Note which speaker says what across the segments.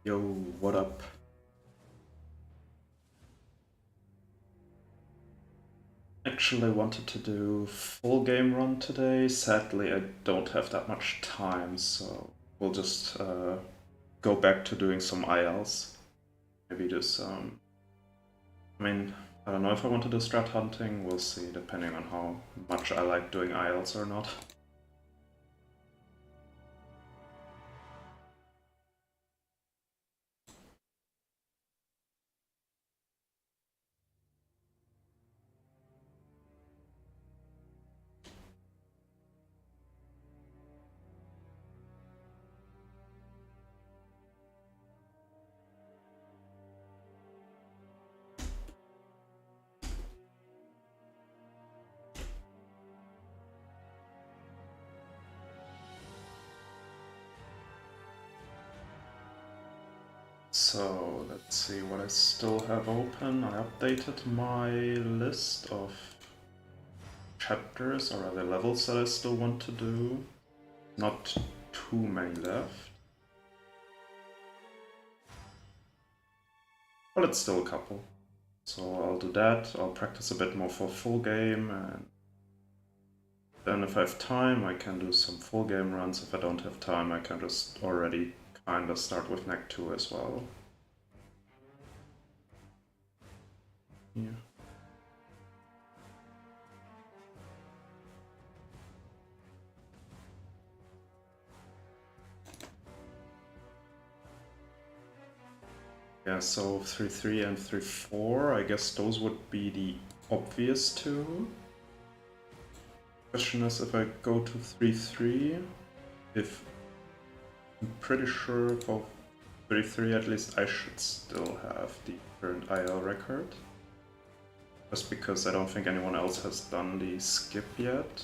Speaker 1: Yo, what up? Actually wanted to do full game run today. Sadly, I don't have that much time, so we'll just go back to doing some ILs. Maybe do some... I mean, I don't know if I want to do strat hunting. We'll see, depending on how much I like doing ILs or not. So let's see what I still have open. I updated my list of chapters or other levels that I still want to do. Not too many left. But it's still a couple. So I'll do that, I'll practice a bit more for full game, and then if I have time I can do some full game runs. If I don't have time I can just already kinda start with Knack 2 as well. Yeah. Yeah, so 3-3 and 3-4, I guess those would be the obvious two. Question is if I go to 3-3, if I'm pretty sure for 3-3 at least I should still have the current IL record. Just because I don't think anyone else has done the skip yet.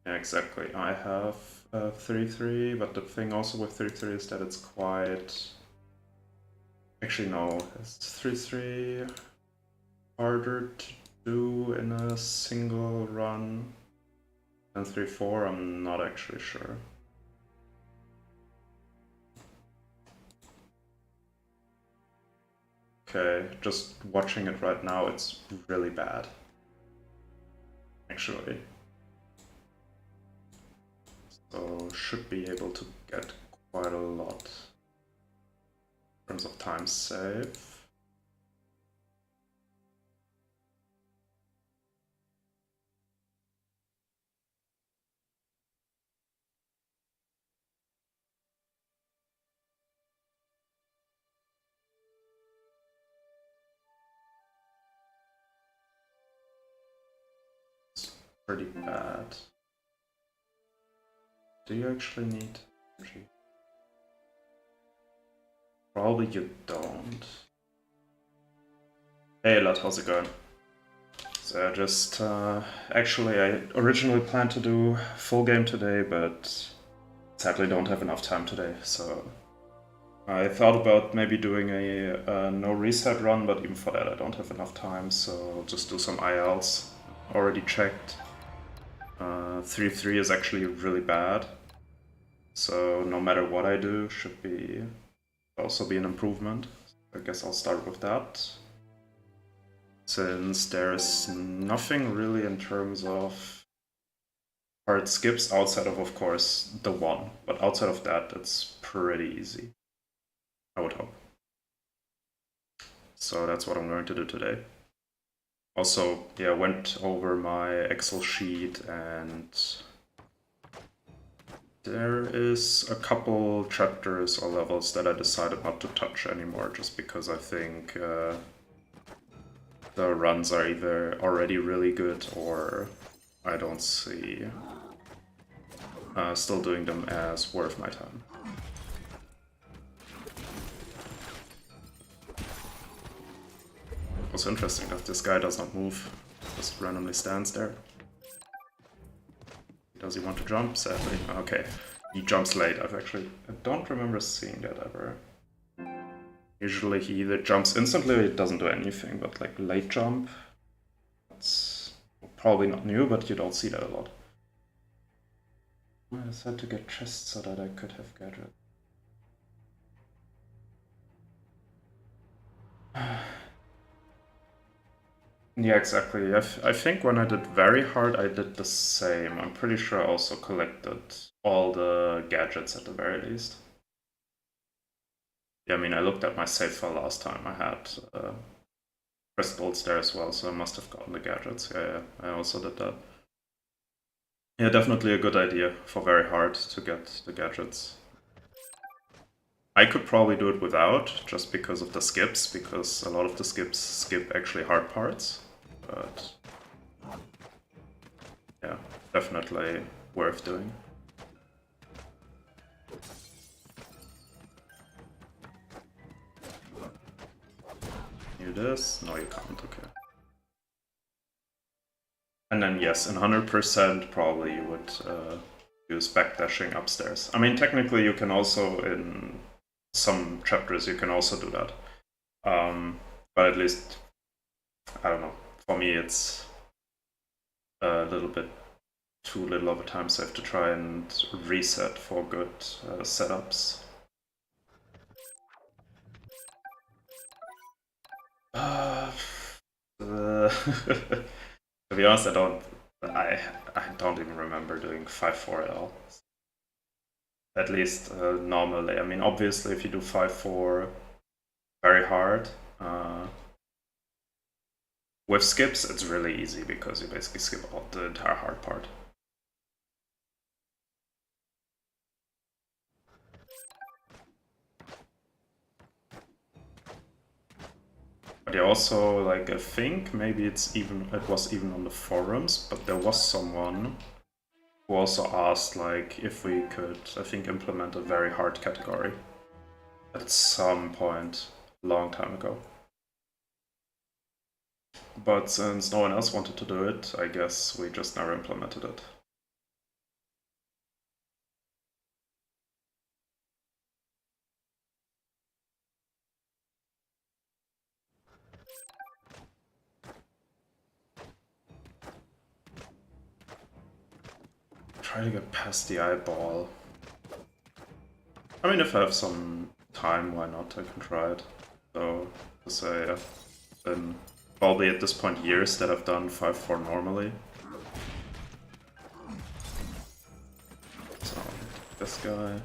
Speaker 1: Yeah, exactly. I have 3-3, but the thing also with 3-3 is that it's quite... Actually, no, it's 3-3 harder to do in a single run than 3-4. I'm not actually sure. Okay, just watching it right now, it's really bad. Actually. So should be able to get quite a lot in terms of time save. It's pretty bad. Do you actually need energy? Probably you don't. Hey lad, how's it going? So I just, actually I originally planned to do full game today, but sadly don't have enough time today, so I thought about maybe doing a no reset run, but even for that I don't have enough time, so I'll just do some ILs. Already checked. 3-3 is actually really bad, so no matter what I do should be also be an improvement. I guess I'll start with that. Since there's nothing really in terms of hard skips outside of course, the one. But outside of that, it's pretty easy. I would hope. So that's what I'm going to do today. Also, yeah, went over my Excel sheet and there is a couple chapters or levels that I decided not to touch anymore just because I think the runs are either already really good or I don't see still doing them as worth my time. Also interesting that this guy does not move, just randomly stands there. Does he want to jump? Sadly. Okay, he jumps late. I don't remember seeing that ever. Usually he either jumps instantly or he doesn't do anything, but like late jump, that's probably not new, but you don't see that a lot. I decided to get chests so that I could have gadgets. Yeah, exactly. I think when I did very hard, I did the same. I'm pretty sure I also collected all the gadgets at the very least. Yeah, I mean, I looked at my save file last time. I had crystals there as well, so I must have gotten the gadgets. Yeah, I also did that. Yeah, definitely a good idea for very hard to get the gadgets. I could probably do it without, just because of the skips, because a lot of the skips skip actually hard parts. But yeah, definitely worth doing. You do this? No, you can't, okay. And then yes, in 100% probably you would use backdashing upstairs. I mean, technically you can also, in some chapters, you can also do that. But at least, I don't know, for me it's a little bit too little of a time save to try and reset for good setups. To be honest, I don't even remember doing 5-4 at all. At least normally. I mean, obviously, if you do 5-4 very hard, with skips, it's really easy because you basically skip out the entire hard part. But yeah, also, like, I think maybe it was even on the forums, but there was someone who also asked, like, if we could, I think, implement a very hard category at some point a long time ago. But since no one else wanted to do it, I guess we just never implemented it. Try to get past the eyeball. I mean, if I have some time, why not? I can try it. So, to say, been probably at this point years that I've done 5-4 normally. So, this guy.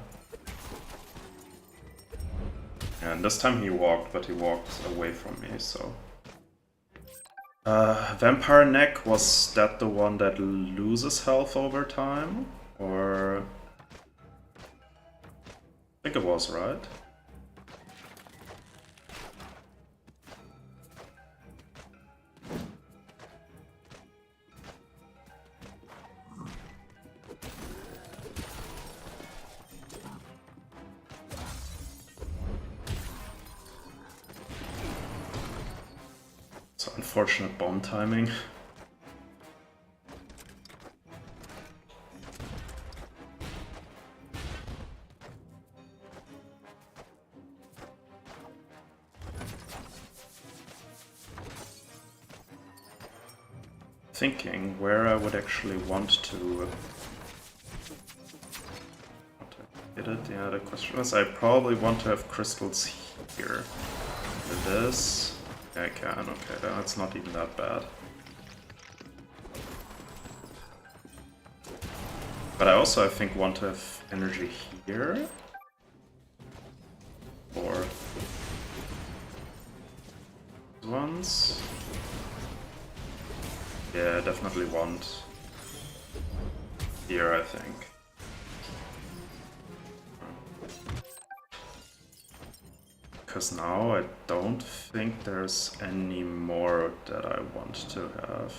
Speaker 1: And this time he walked, but he walked away from me, so... Vampire Knack, was that the one that loses health over time? Or... I think it was, right? So unfortunate bomb timing. Thinking where I would actually want to get it. Yeah, the question is, I probably want to have crystals here. With this, yeah, I can. Okay, that's not even that bad. But I also, I think, want to have energy here. Or ones. Yeah, definitely want here, I think. Because now I don't think there's any more that I want to have.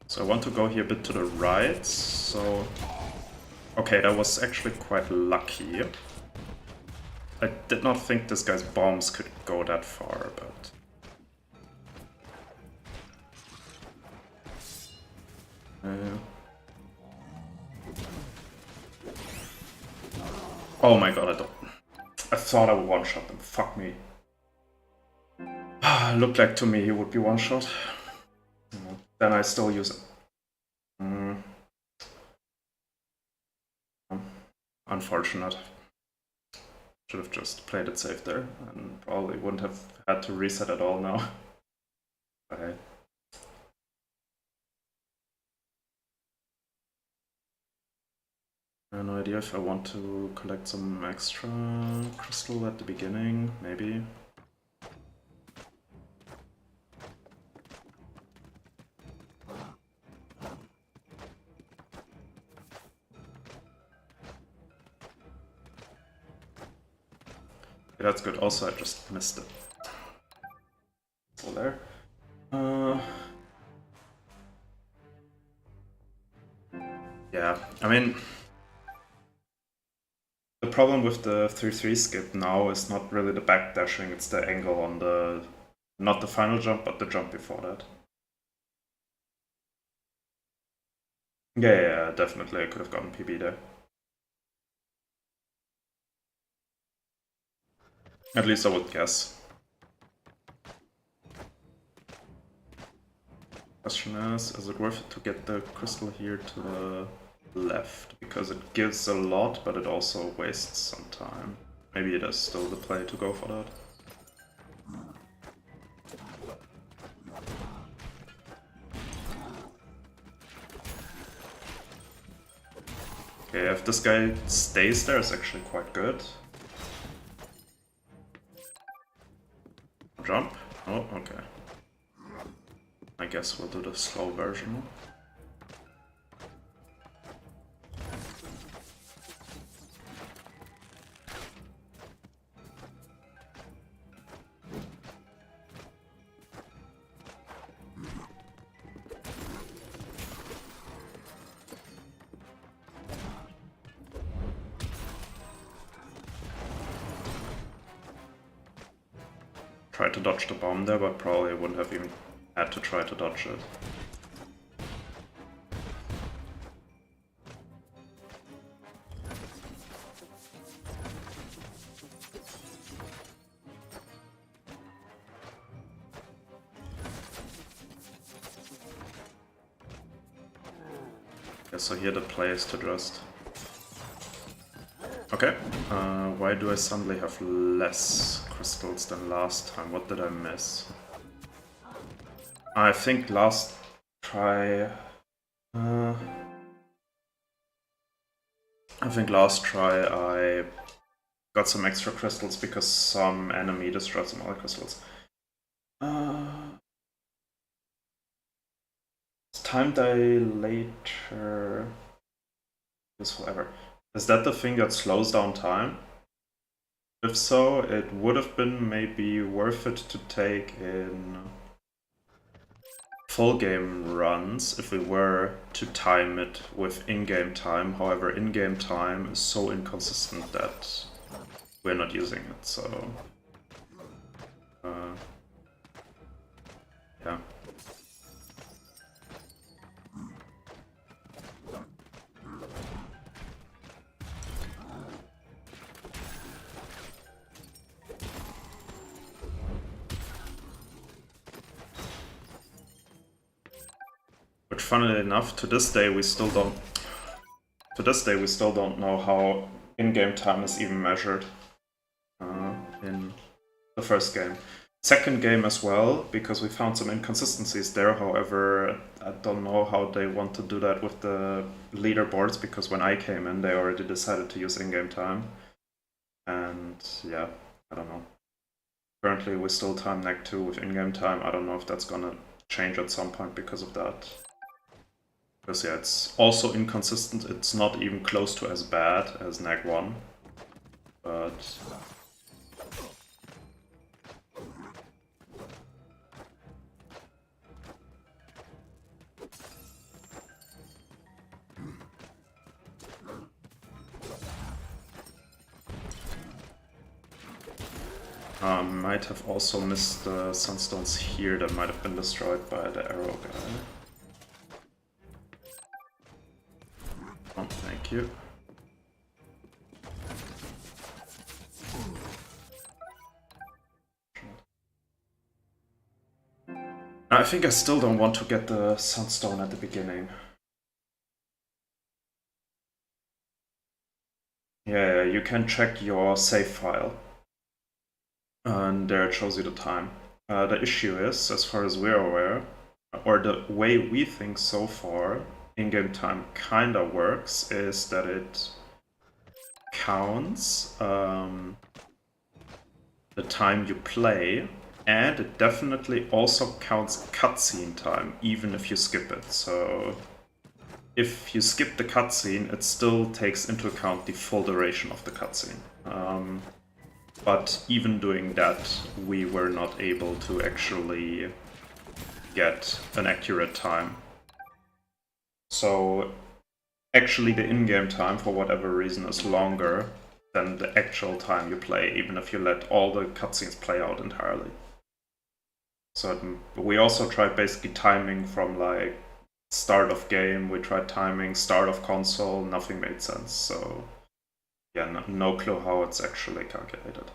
Speaker 1: So I want to go here a bit to the right, so... Okay, that was actually quite lucky. I did not think this guy's bombs could go that far, but... Oh my god, I thought I would one-shot them. Fuck me. Looked like to me he would be one-shot. Then I still use it. Unfortunate. Should have just played it safe there and probably wouldn't have had to reset at all now. Okay. I have no idea if I want to collect some extra crystal at the beginning, maybe. That's good. Also, I just missed it. Still there. Yeah, I mean, the problem with the 3-3 skip now is not really the backdashing, it's the angle on the, not the final jump, but the jump before that. Yeah, definitely I could have gotten PB there. At least I would guess. Question is it worth it to get the crystal here to the left? Because it gives a lot, but it also wastes some time. Maybe it is still the play to go for that. Okay, if this guy stays there, it's actually quite good. Jump? Oh, okay. I guess we'll do the slow version. Tried to dodge the bomb there, but probably wouldn't have even had to try to dodge it. Yeah, so here the play is to just... Okay, why do I suddenly have less crystals than last time? What did I miss? I think last try... I got some extra crystals because some enemy destroyed some other crystals. Time dilator... useful ever. Is that the thing that slows down time? If so, it would have been maybe worth it to take in full game runs if we were to time it with in-game time. However, in-game time is so inconsistent that we're not using it, so... yeah. Which, funnily enough, to this day we still don't know how in-game time is even measured in the first game. Second game as well, because we found some inconsistencies there. However, I don't know how they want to do that with the leaderboards, because when I came in, they already decided to use in-game time. And yeah, I don't know. Currently, we still time Knack 2 with in-game time. I don't know if that's gonna change at some point because of that. Because yeah, it's also inconsistent. It's not even close to as bad as Knack 1, but... might have also missed the sunstones here that might have been destroyed by the arrow guy. Oh, thank you. I think I still don't want to get the Sunstone at the beginning. Yeah, you can check your save file. And there it shows you the time. The issue is, as far as we're aware, or the way we think so far, in-game time kinda works, is that it counts the time you play, and it definitely also counts cutscene time, even if you skip it. So if you skip the cutscene, it still takes into account the full duration of the cutscene. But even doing that, we were not able to actually get an accurate time. So actually the in-game time, for whatever reason, is longer than the actual time you play, even if you let all the cutscenes play out entirely. So we also tried basically timing from like start of game, we tried timing start of console, nothing made sense. So yeah, no clue how it's actually calculated.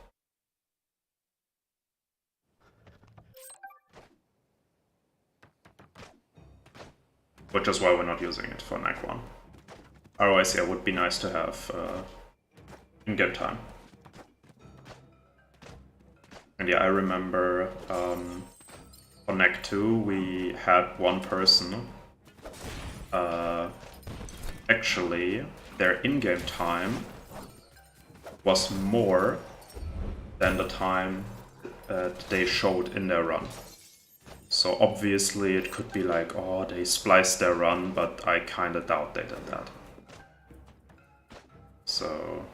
Speaker 1: Which is why we're not using it for Knack 1. Otherwise, yeah, it would be nice to have in-game time. And yeah, I remember for Knack 2 we had one person actually their in-game time was more than the time they showed in their run. So obviously it could be like, oh, they spliced their run, but I kinda doubt they did that. So...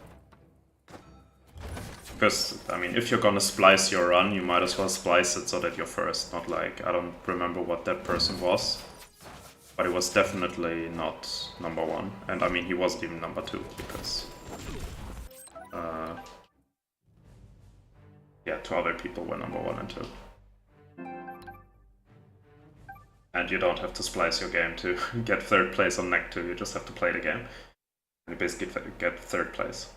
Speaker 1: because, I mean, if you're gonna splice your run, you might as well splice it so that you're first, not like, I don't remember what that person was. But it was definitely not number 1, and I mean, he wasn't even number 2, because... yeah, 2 other people were number 1 and 2. And you don't have to splice your game to get 3rd place on Knack 2, you just have to play the game. And you basically get 3rd place.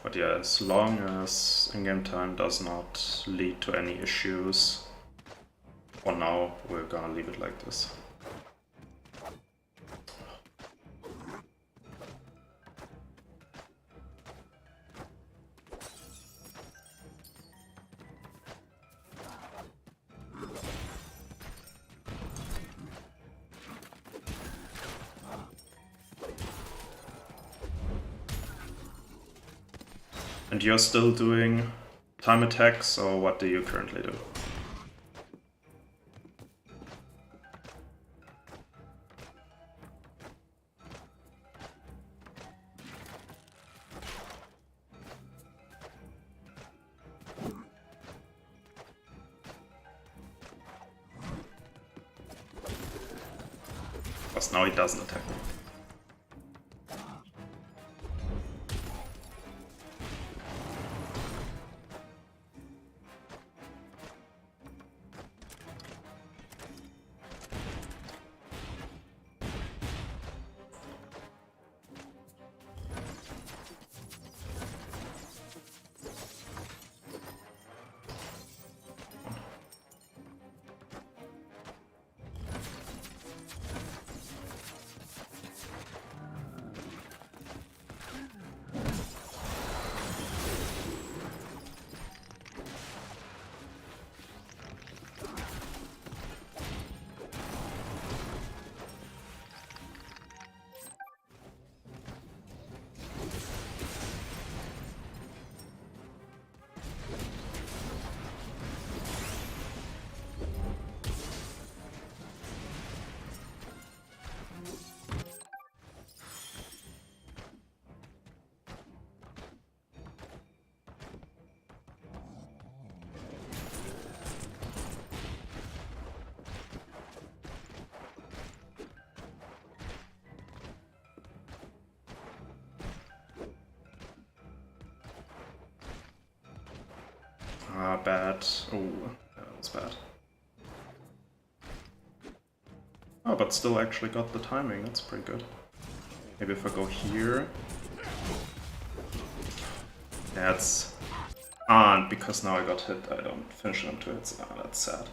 Speaker 1: But yeah, as long as in-game time does not lead to any issues, for now we're gonna leave it like this. And you're still doing time attacks, or what do you currently do? Because now he doesn't attack me. Ah, bad. Oh, that was bad. Oh, but still actually got the timing, that's pretty good. Maybe if I go here... Yeah, it's... and because now I got hit, I don't finish it on 2 hits. Ah, that's sad.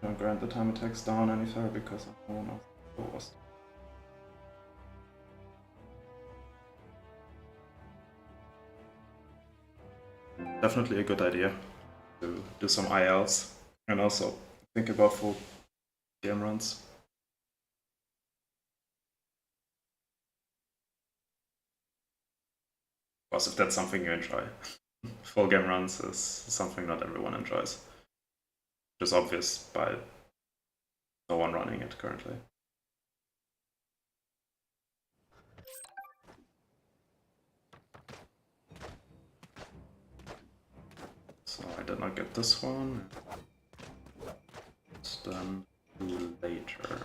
Speaker 1: Don't grant the time attacks down any further because I'm one of the lowest. Definitely a good idea to do some ILs and also think about full game runs. Of course, if that's something you enjoy. Full game runs is something not everyone enjoys. Which is obvious by no one running it currently. So I did not get this one. It's done later.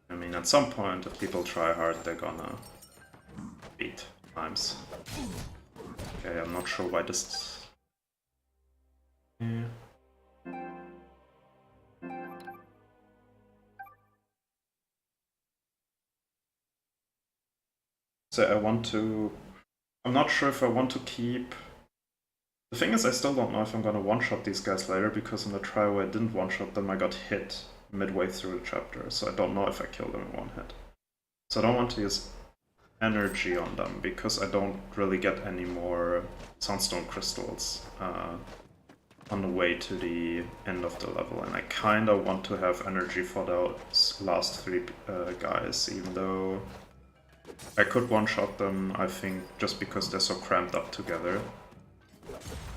Speaker 1: I mean, at some point, if people try hard, they're gonna beat times. Okay, I'm not sure why this... Yeah. So I want to... I'm not sure if I want to keep... The thing is, I still don't know if I'm gonna one-shot these guys later, because in the try where I didn't one-shot them, I got hit midway through the chapter, so I don't know if I kill them in one hit. So I don't want to use energy on them, because I don't really get any more Sunstone crystals on the way to the end of the level, and I kinda want to have energy for those last 3 guys, even though I could one-shot them, I think, just because they're so cramped up together.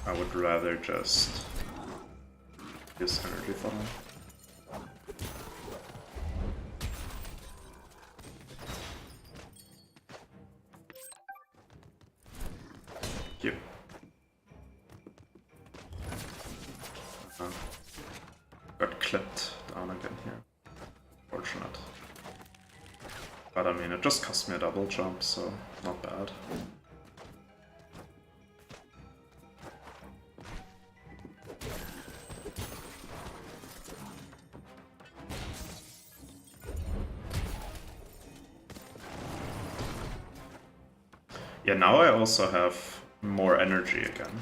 Speaker 1: I would rather just use energy for them. Thank you. Got clipped down again here. Fortunate. But I mean, it just cost me a double jump, so not bad. Yeah, now I also have more energy again.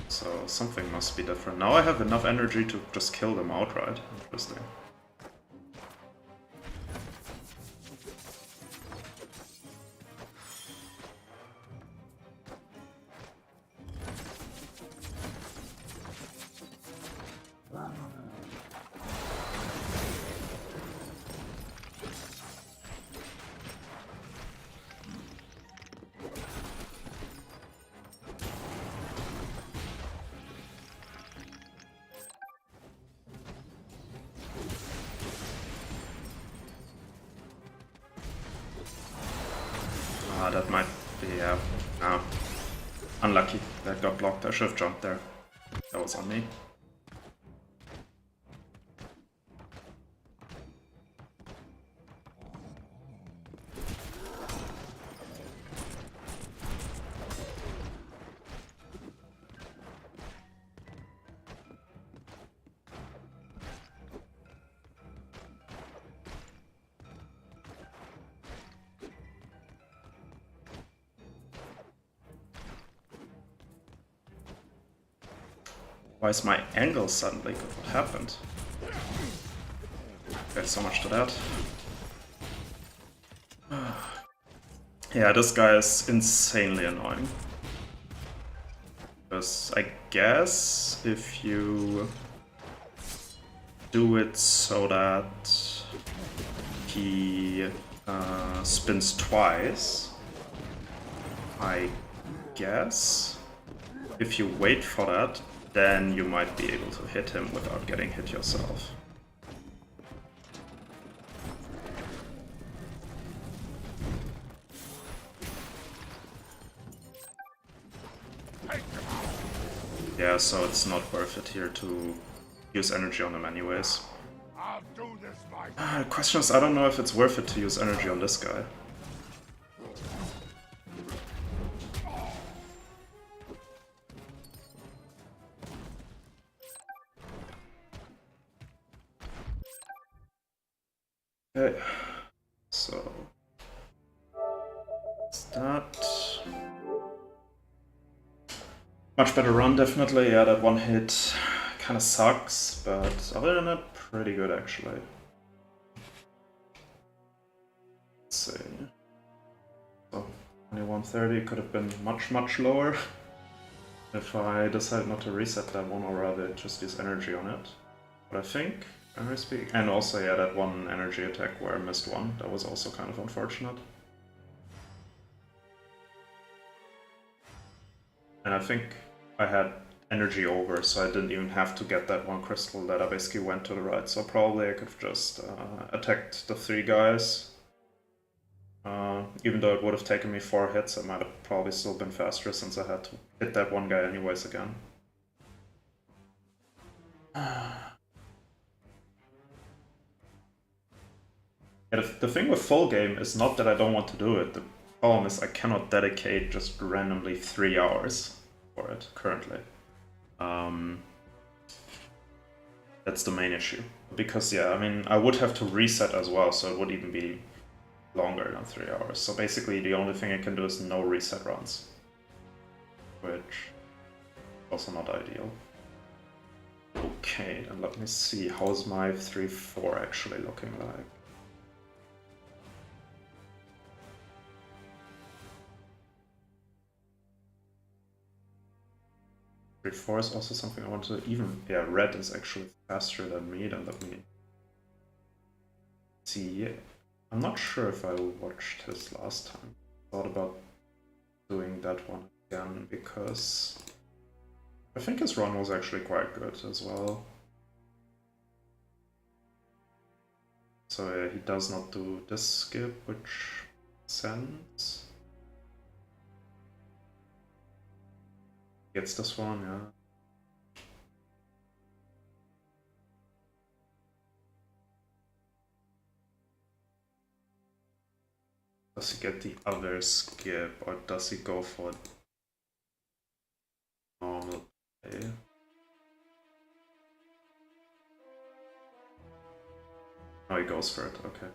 Speaker 1: So something must be different. Now I have enough energy to just kill them outright. Interesting. That might be, unlucky. That got blocked. I should have jumped there. That was on me. Why is my angle suddenly good? What happened? There's so much to that. Yeah, this guy is insanely annoying. Because I guess if you do it so that he spins twice, I guess if you wait for that, then you might be able to hit him without getting hit yourself. Yeah, so it's not worth it here to use energy on him anyways. The question is, I don't know if it's worth it to use energy on this guy. Okay, so that's that. Much better run, definitely. Yeah, that one hit kind of sucks, but other than that, pretty good actually. Let's see. So 2130 could have been much lower if I decided not to reset that one, or rather just use energy on it. But I think, generally speaking, and also yeah, that one energy attack where I missed one, that was also kind of unfortunate. And I think I had energy over, so I didn't even have to get that one crystal that I basically went to the right. So probably I could have just attacked the 3 guys. Even though it would have taken me 4 hits, I might have probably still been faster since I had to hit that one guy anyways again. Yeah, the thing with full game is not that I don't want to do it. The problem is I cannot dedicate just randomly 3 hours for it currently. That's the main issue. Because yeah, I mean, I would have to reset as well, so it would even be longer than 3 hours. So basically the only thing I can do is no reset runs. Which is also not ideal. Okay, then let me see, how's my 3-4 actually looking like? Three-four is also something I want to even... Yeah, red is actually faster than me, then let me see. I'm not sure if I watched his last time. I thought about doing that one again, because I think his run was actually quite good as well. So yeah, he does not do this skip, which makes sense. Gets this one, yeah. Does he get the other skip, or does he go for normal play? Oh, he goes for it, okay.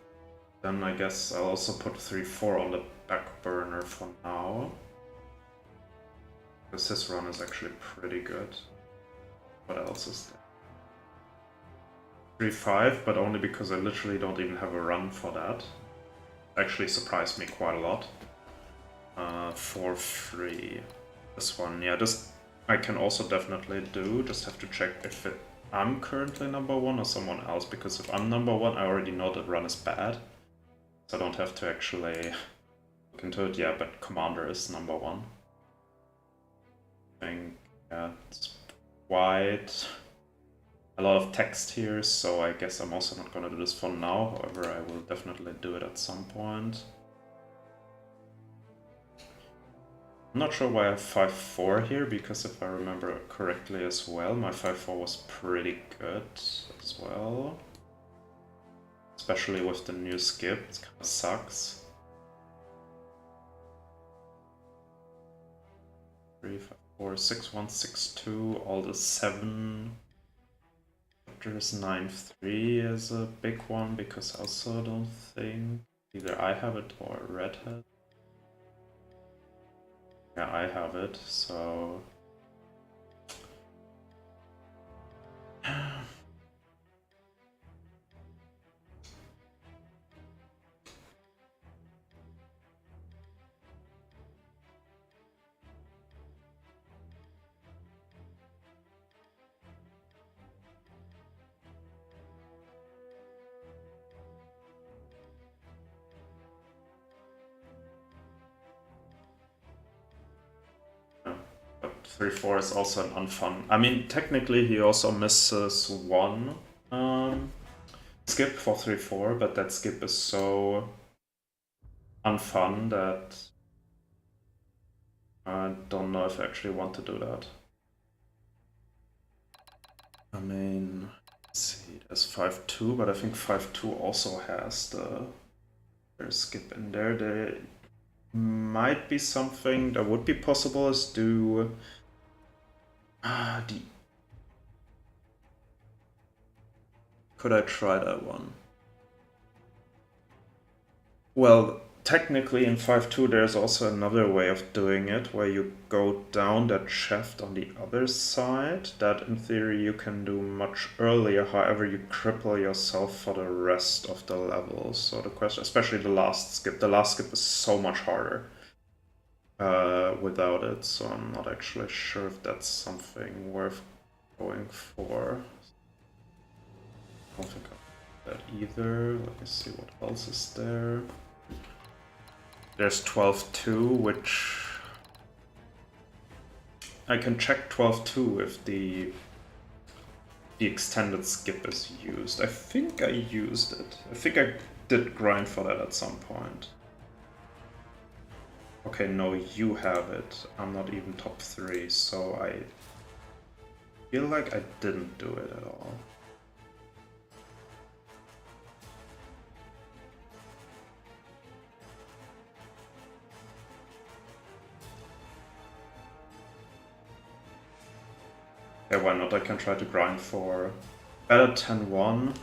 Speaker 1: Then I guess I'll also put 3-4 on the back burner for now. Because his run is actually pretty good. What else is there? 3-5, but only because I literally don't even have a run for that. Actually surprised me quite a lot. 4-3. This one, yeah, this I can also definitely do. Just have to check if I'm currently number 1 or someone else, because if I'm number 1, I already know that run is bad. So I don't have to actually look into it. Yeah, but Commander is number 1. I think, yeah, it's white. A lot of text here, so I guess I'm also not gonna do this for now. However, I will definitely do it at some point. I'm not sure why I have 5-4 here, because if I remember correctly as well, my 5-4 was pretty good as well. Especially with the new skip, it kind of sucks. 3, 5, 4, 6, 1, 6, 2, all the 7. There's 9-3 is a big one, because I also don't think either I have it or Red has. Yeah, I have it, so... But 3-4 is also an unfun. I mean, technically he also misses one skip for 3-4, but that skip is so unfun that I don't know if I actually want to do that. I mean, let's see, there's 5-2, but I think 5-2 also has there's skip in there. There might be something that would be possible is do the... Could I try that one? Well, technically in 5.2 there's also another way of doing it, where you go down that shaft on the other side. That in theory you can do much earlier, however you cripple yourself for the rest of the levels. So the question, especially the last skip is so much harder without it, so I'm not actually sure if that's something worth going for. I don't think I'll do that either. Let me see what else is there. There's 12.2, which I can check 12.2 if the extended skip is used. I think I used it. I think I did grind for that at some point. Okay, no, you have it. I'm not even top 3, so I feel like I didn't do it at all. Yeah, why not? I can try to grind for better 10-1.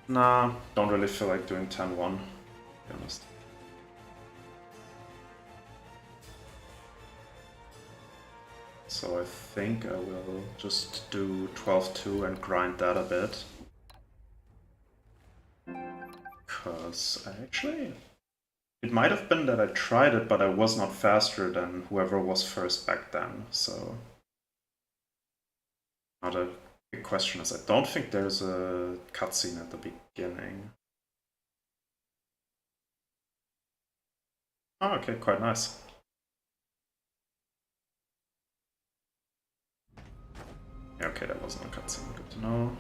Speaker 1: Nah, don't really feel like doing 10-1, to be honest. So I think I will just do 12-2 and grind that a bit. Because I actually... It might have been that I tried it, but I was not faster than whoever was first back then, so... Another big question is, I don't think there's a cutscene at the beginning. Oh, okay, quite nice. Yeah, okay, that wasn't a cutscene, good to know.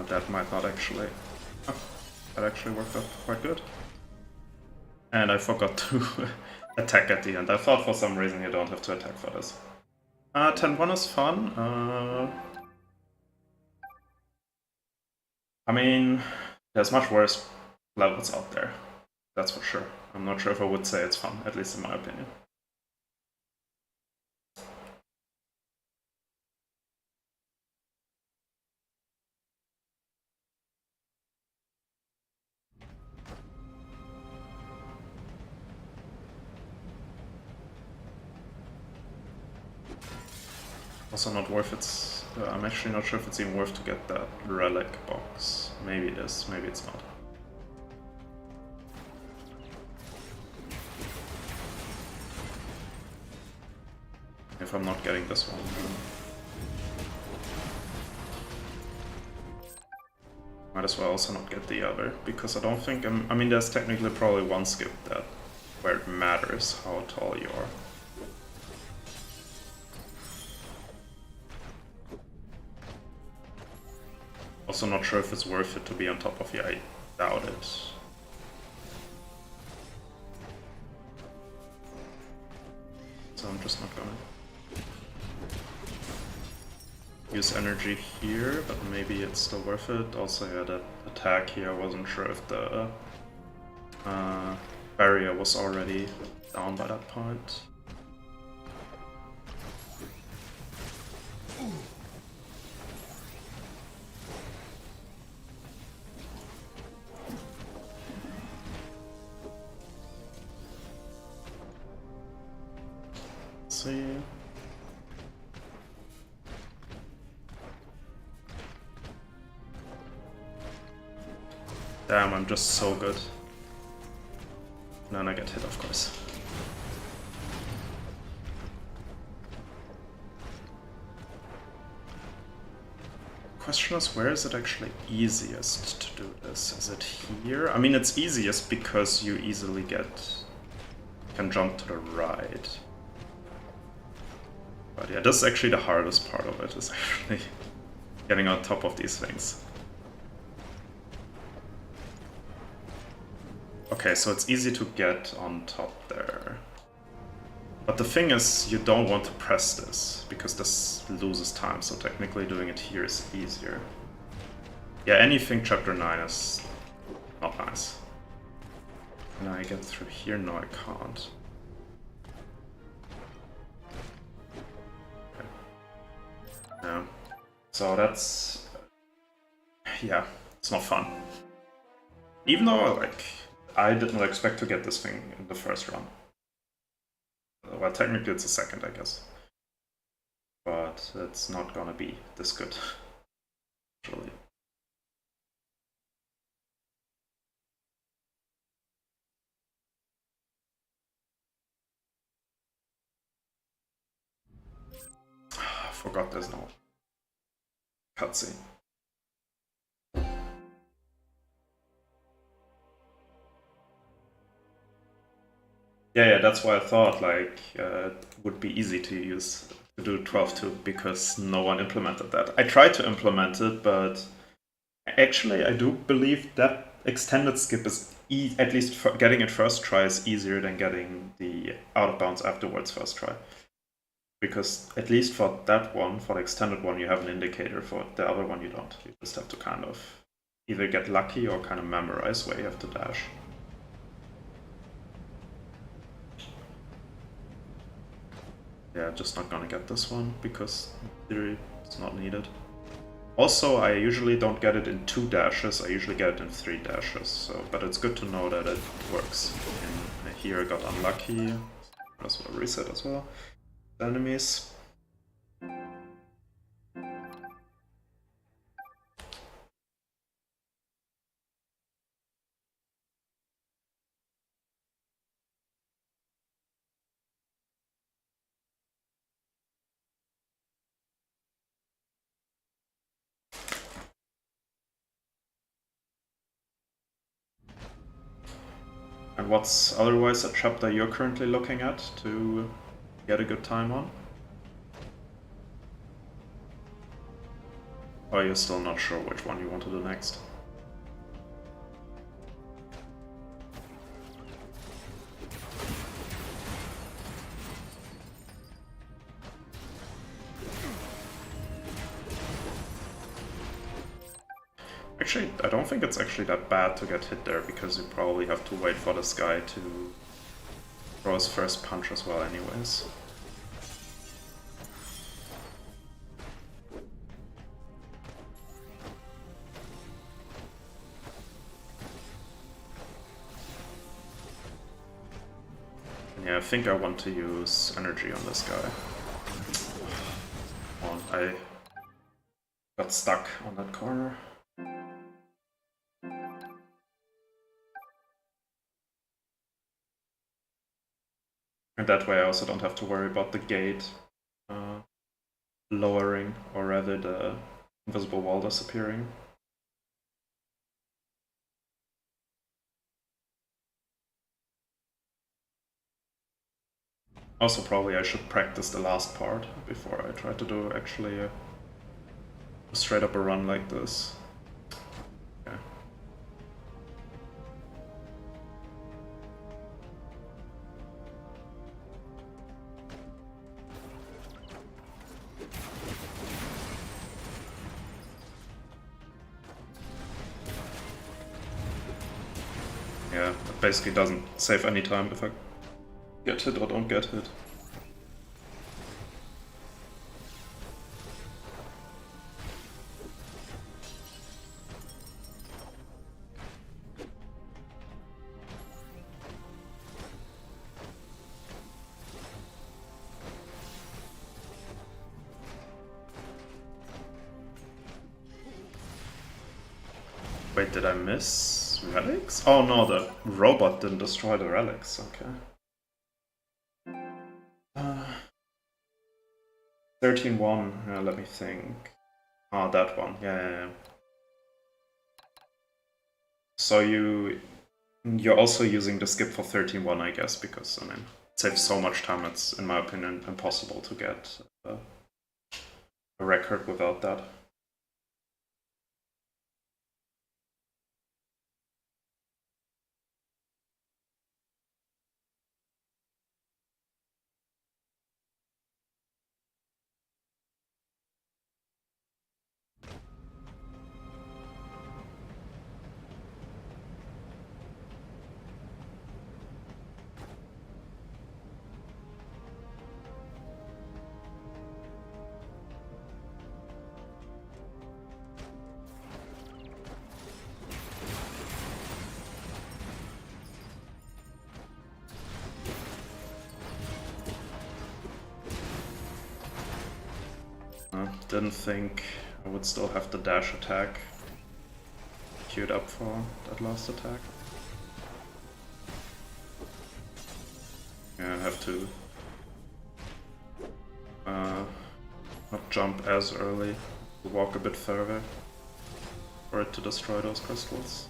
Speaker 1: That might not actually... Oh, that actually worked out quite good. And I forgot to attack at the end. I thought for some reason you don't have to attack for this. 10-1 is fun. I mean, there's much worse levels out there. That's for sure. I'm not sure if I would say it's fun, at least in my opinion. Also not worth it. I'm actually not sure if it's even worth to get that relic box. Maybe it is, maybe it's not. If I'm not getting this one. Might as well also not get the other, because I don't think I mean, there's technically probably one skip that where it matters how tall you are. Also not sure if it's worth it to be on top of you, I doubt it. So I'm just not gonna use energy here, but maybe it's still worth it. Also, yeah, that attack here, I wasn't sure if the barrier was already down by that point. Let's see. Damn, I'm just so good. And then I get hit, of course. Question is, where is it actually easiest to do this? Is it here? I mean, it's easiest because you easily can jump to the right. But yeah, this is actually the hardest part of it, is actually getting on top of these things. Okay, so it's easy to get on top there. But the thing is, you don't want to press this, because this loses time, so technically doing it here is easier. Yeah, anything chapter 9 is not nice. Can I get through here? No, I can't. Okay. Yeah. So that's... yeah, it's not fun. Even though, like, I did not expect to get this thing in the first run. Well, technically it's a second, I guess. But it's not gonna be this good, actually. I forgot there's no cutscene. Yeah, that's why I thought like it would be easy to do 12-2 because no one implemented that. I tried to implement it, but actually I do believe that extended skip is at least for getting it first try is easier than getting the out of bounds afterwards first try. Because at least for that one, for the extended one, you have an indicator. For the other one, you don't. You just have to kind of either get lucky or kind of memorize where you have to dash. Yeah, just not gonna get this one because in theory it's not needed. Also, I usually don't get it in 2 dashes, I usually get it in 3 dashes, so, but it's good to know that it works. And here I got unlucky, as well reset as well. Enemies. And what's otherwise a chapter you're currently looking at to get a good time on? Or you're still not sure which one you want to do next? Actually, I don't think it's actually that bad to get hit there, because you probably have to wait for this guy to throw his first punch as well anyways. Yeah, I think I want to use energy on this guy. Oh, I got stuck on that corner. And that way I also don't have to worry about the gate lowering, or rather the invisible wall disappearing. Also, probably I should practice the last part before I try to do actually a straight up a run like this. Okay. Yeah, it basically doesn't save any time if I get hit or don't get hit. Wait, did I miss relics? Oh no, the robot didn't destroy the relics, okay. 13-1, let me think. Ah, that one, yeah. So you're also using the skip for 13-1, I guess, because, I mean, it saves so much time, it's, in my opinion, impossible to get a record without that. didn't think I would still have the dash attack queued up for that last attack. Yeah, I have to not jump as early, walk a bit further for it to destroy those crystals.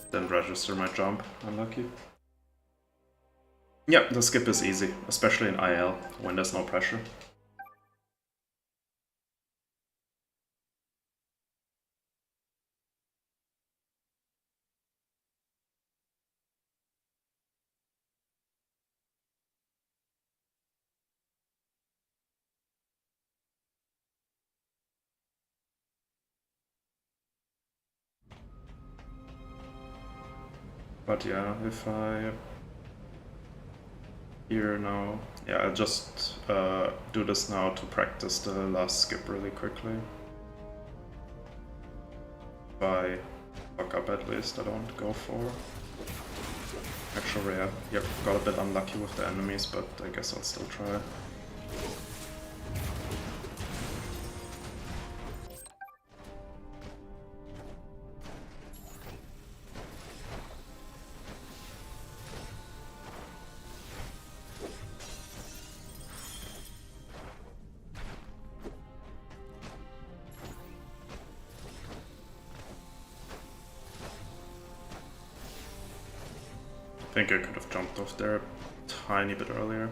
Speaker 1: Didn't register my jump, unlucky. Yeah, the skip is easy, especially in IL, when there's no pressure. But yeah, if I here now, yeah, I'll just do this now to practice the last skip really quickly. If I fuck up at least, I don't go for. Actually, yeah, got a bit unlucky with the enemies, but I guess I'll still try. I think I could have jumped off there a tiny bit earlier.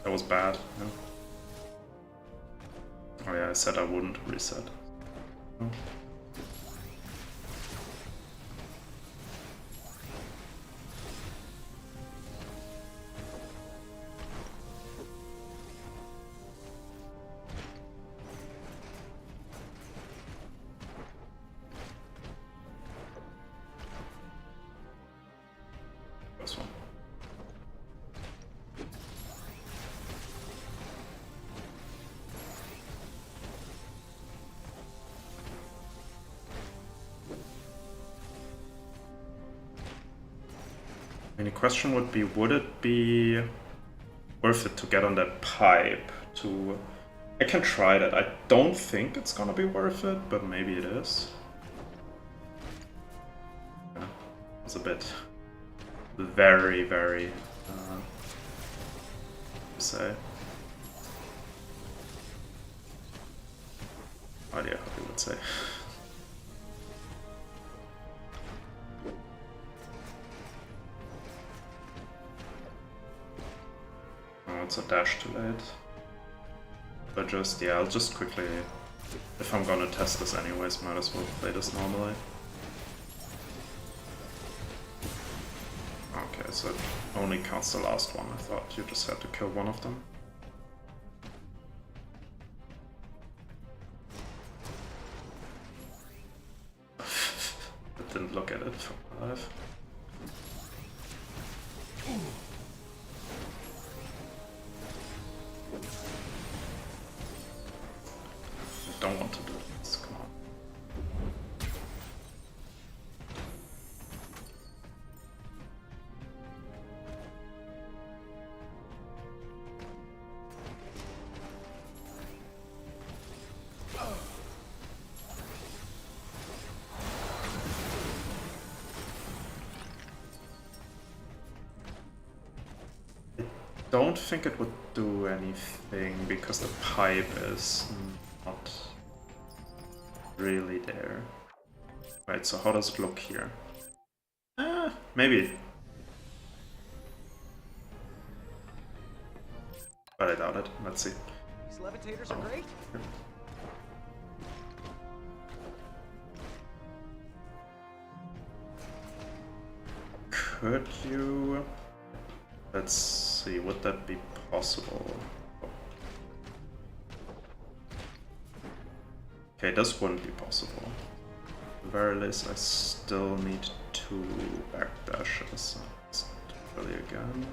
Speaker 1: That was bad. Yeah. Oh yeah, I said I wouldn't reset. Oh. This one. And the question would be, would it be worth it to get on that pipe to... I can try that. I don't think it's gonna be worth it, but maybe it is. Yeah, it's a bit... very, very... say... idea how you would say. It's a dash too late. But just, yeah, I'll just quickly, if I'm gonna test this anyways, might as well play this normally. Okay, so it only counts the last one. I thought you just had to kill one of them. I didn't look at it from live. I don't want to do this, come on. I don't think it would do anything because the pipe is not really there. Right, so how does it look here? Maybe. but I doubt it. Let's see.
Speaker 2: These levitators are great.
Speaker 1: Could you... Let's see, would that be possible? Okay, this wouldn't be possible. At the very least, I still need 2 backdashes. Let's do it really again.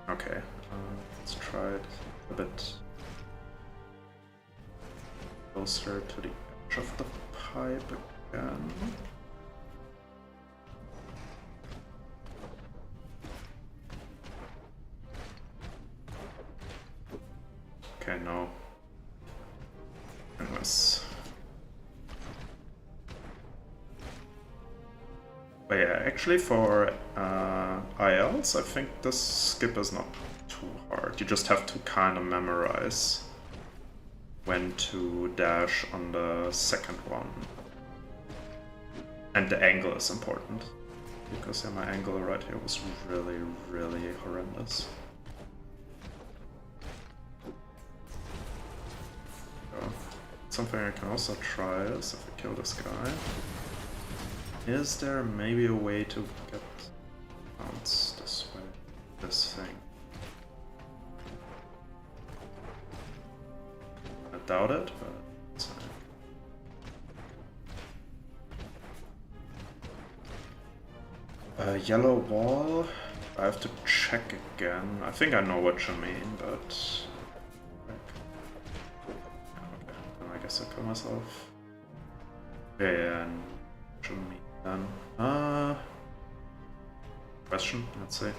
Speaker 1: Okay, let's try it a bit closer to the edge of the pipe again. Okay, no. Anyways. But yeah, actually for ILs, I think this skip is not too hard. You just have to kind of memorize when to dash on the second one. And the angle is important. Because yeah, my angle right here was really, really horrendous. So, something I can also try is if I kill this guy. Is there maybe a way to get bounce this way? This thing. I doubt it, but it's yellow wall. I have to check again. I think I know what you mean, but okay, then I guess I kill myself. Yeah, and what you mean then? Question, let's see.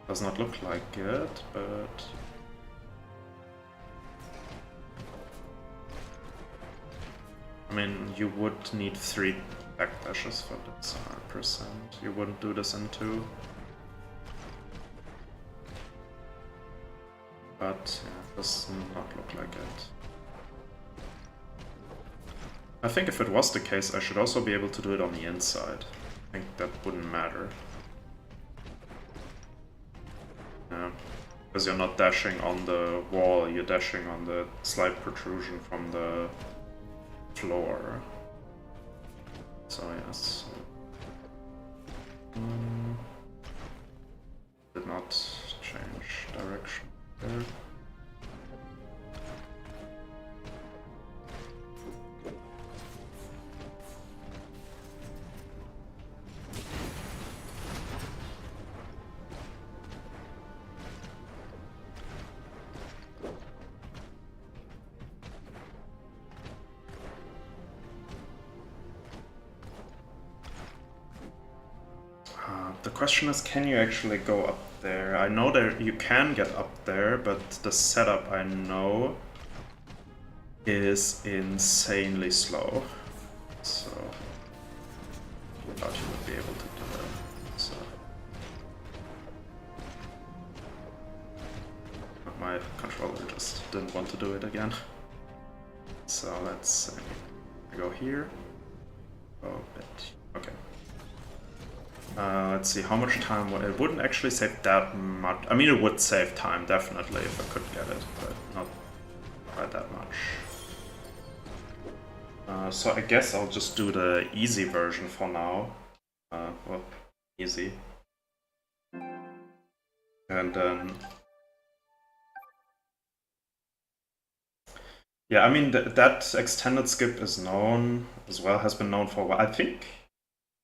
Speaker 1: Does not look like it, but I mean, you would need 3 backdashes for this 100%. You wouldn't do this in 2. But yeah, it does not look like it. I think if it was the case, I should also be able to do it on the inside. I think that wouldn't matter. Yeah, because you're not dashing on the wall, you're dashing on the slight protrusion from the floor. So yes. Did not change direction there. The question is, can you actually go up there? I know that you can get up there, but the setup I know is insanely slow. So I thought you would be able to do that. So my controller just didn't want to do it again. So let's go here. Oh, bit. Okay. Let's see, how much time it wouldn't actually save that much. I mean, it would save time, definitely, if I could get it, but not by that much. So I guess I'll just do the easy version for now. Well, easy. And then... yeah, I mean, that extended skip is known as well, has been known for a while. I think...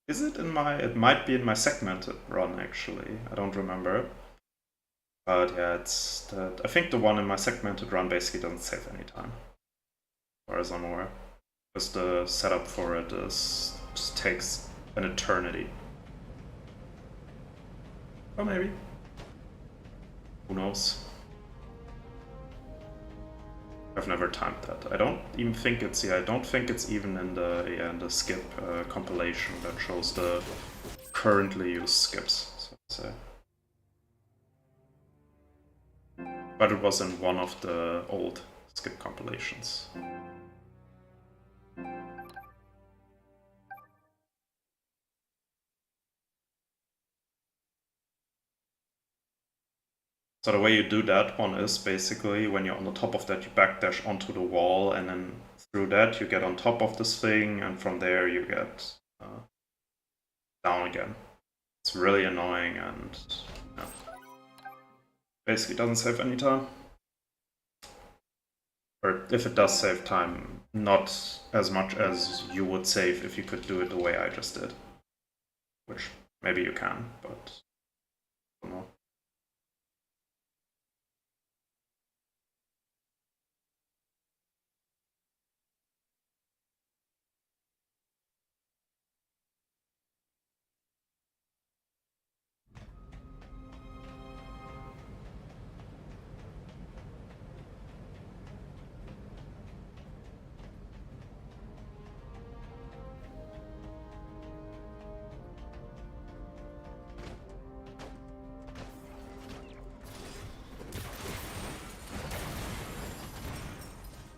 Speaker 1: is it in my... it might be in my segmented run, actually. I don't remember. But yeah, it's... I think the one in my segmented run basically doesn't save any time. As far as I'm aware. Because the setup for it just takes an eternity. Or maybe. Who knows? I've never timed that. I don't even think it's... yeah, I don't think it's even in the skip compilation that shows the currently used skips, so to say. But it was in one of the old skip compilations. So the way you do that one is basically when you're on the top of that, you backdash onto the wall, and then through that you get on top of this thing, and from there you get down again. It's really annoying, and yeah, basically doesn't save any time. Or if it does save time, not as much as you would save if you could do it the way I just did. Which maybe you can, but I don't know.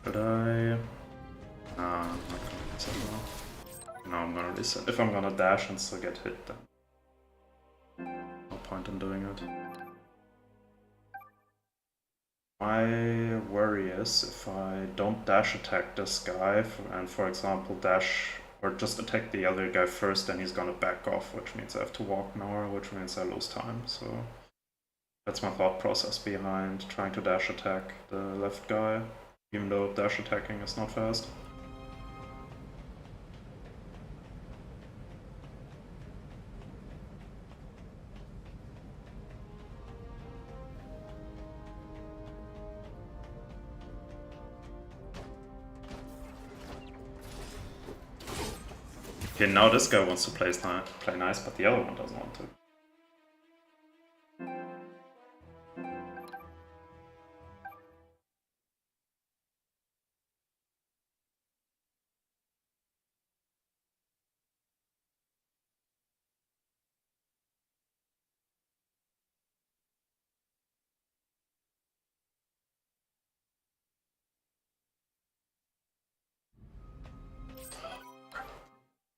Speaker 1: Should I? No, I'm not gonna reset now. No, I'm gonna reset. If I'm gonna dash and still get hit, then no point in doing it. My worry is if I don't dash attack this guy, and for example dash or just attack the other guy first, then he's gonna back off, which means I have to walk more, which means I lose time. So that's my thought process behind trying to dash attack the left guy, even though dash attacking is not fast. Okay, now this guy wants to play nice, but the other one doesn't want to.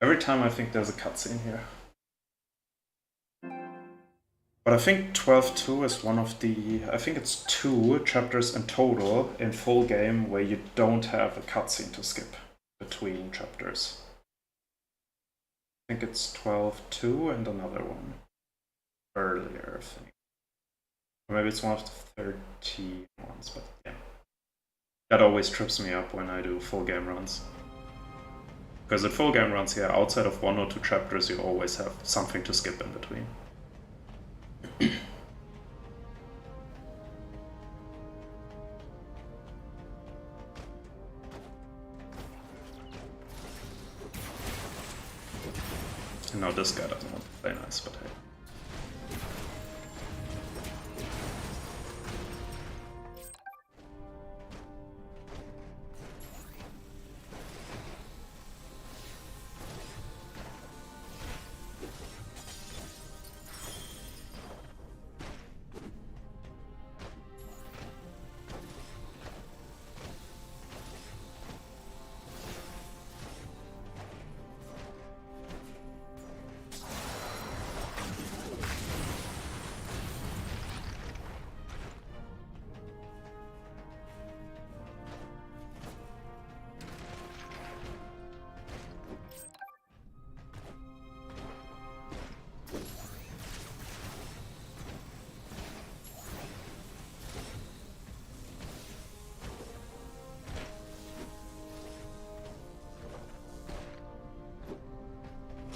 Speaker 1: Every time I think there's a cutscene here. But I think 12.2 is one of the... I think it's 2 chapters in total in full game where you don't have a cutscene to skip between chapters. I think it's 12.2 and another one earlier, I think. Or maybe it's one of the 13 ones, but yeah. That always trips me up when I do full game runs. Because at full game runs, yeah, outside of 1 or 2 chapters, you always have something to skip in between. And now this guy doesn't want to play nice, but hey.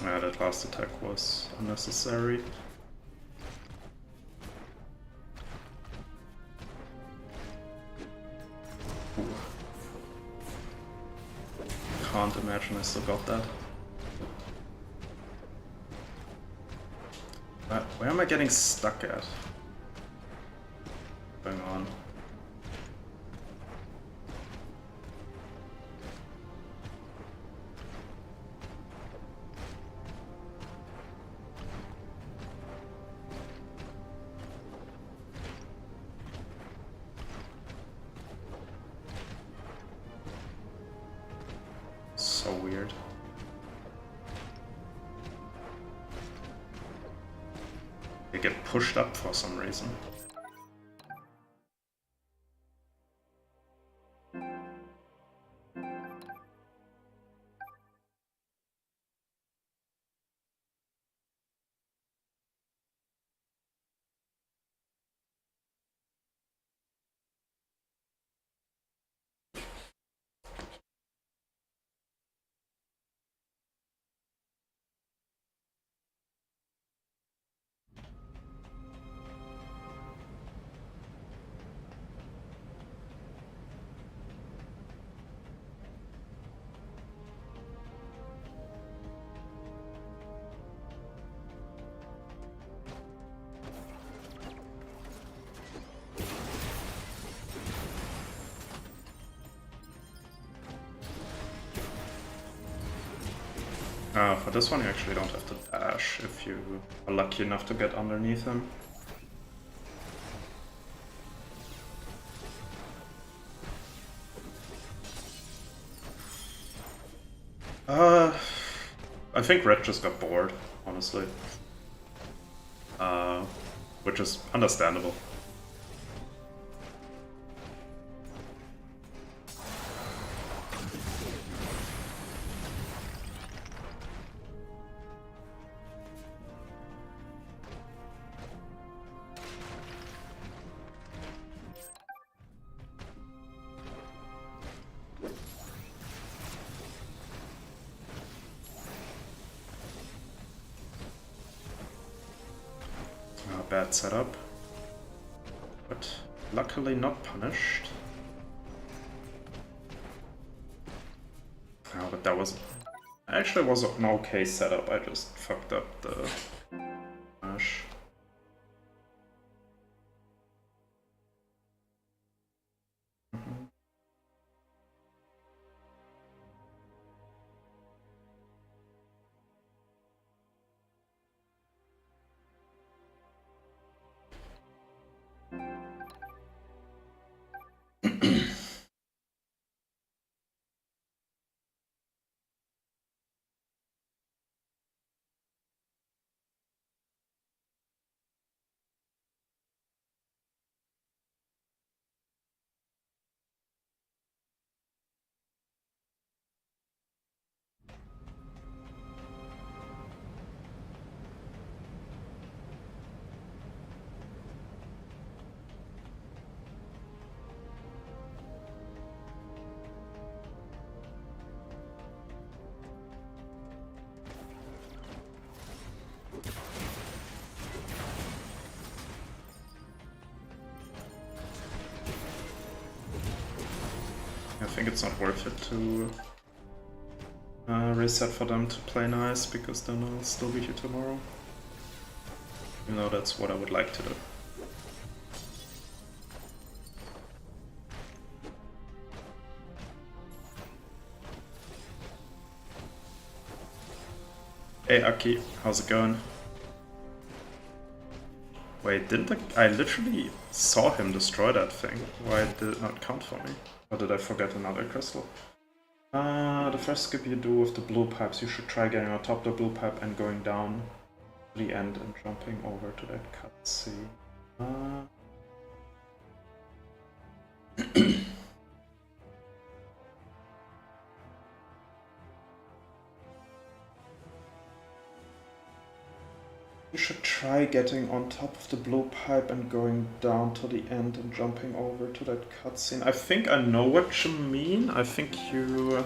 Speaker 1: Yeah, that last attack was unnecessary. Ooh. Can't imagine I still got that. Where am I getting stuck at? What's going on? So weird. They get pushed up for some reason. For this one you actually don't have to dash if you are lucky enough to get underneath him. I think Red just got bored, honestly. Which is understandable. Bad setup, but luckily not punished. Oh, but that was actually was an okay setup. I just fucked up the punish. I think it's not worth it to reset for them to play nice, because then I'll still be here tomorrow. Even though that's what I would like to do. Hey Aki, how's it going? Wait, didn't I literally saw him destroy that thing? Why did it not count for me? Or did I forget another crystal? The first skip you do with the blue pipes, you should try getting on top of the blue pipe and going down to the end and jumping over to that cutscene. You should try getting on top of the blue pipe and going down to the end and jumping over to that cutscene. I think I know what you mean. I think you...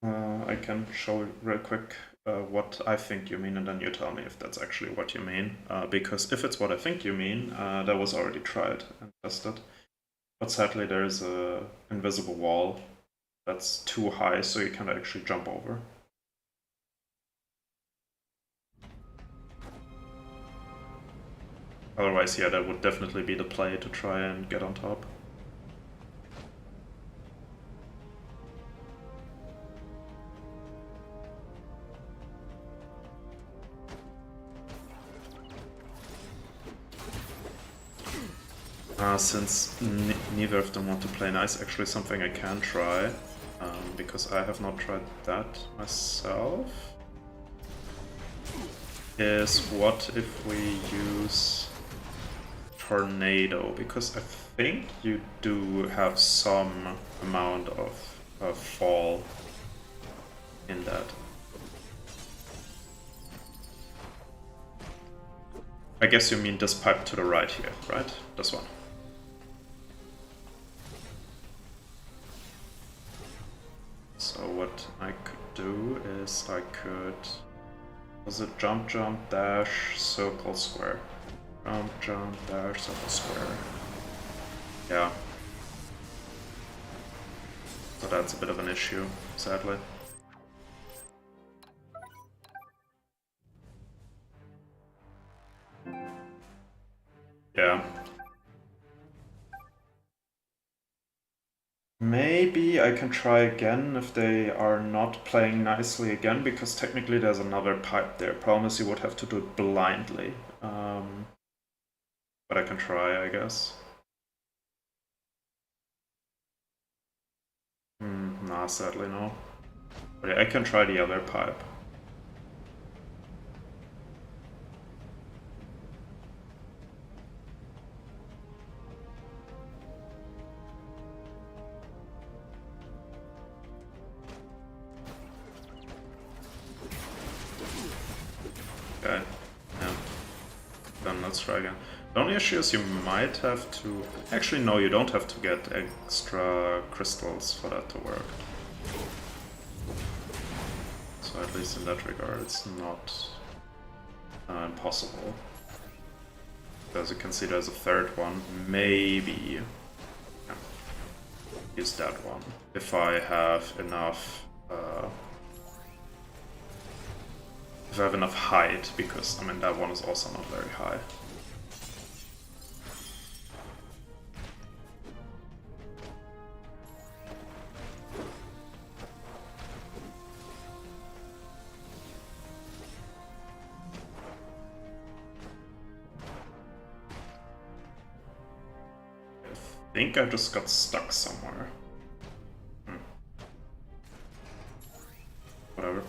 Speaker 1: I can show you real quick what I think you mean, and then you tell me if that's actually what you mean. Because if it's what I think you mean, that was already tried and tested. But sadly there's a invisible wall that's too high, so you can't actually jump over. Otherwise, yeah, that would definitely be the play to try and get on top. Since neither of them want to play nice, actually something I can try, because I have not tried that myself, is what if we use Tornado, because I think you do have some amount of fall in that. I guess you mean this pipe to the right here, right? This one. So what I could do is I could... Was it jump, jump, dash, circle, square? Jump, jump, dash, circle, square. Yeah. So that's a bit of an issue, sadly. Yeah. Maybe maybe I can try again if they are not playing nicely again, because technically there's another pipe there. Problem is you would have to do it blindly. But I can try, I guess. Nah, sadly no. But yeah, I can try the other pipe. Okay, yeah. Then let's try again. The only issue is you might have to... Actually, no, you don't have to get extra crystals for that to work. So at least in that regard, it's not impossible. As you can see, there's a third one. Maybe use that one if I have enough. If I have enough height, because I mean that one is also not very high. I think I just got stuck somewhere. Whatever.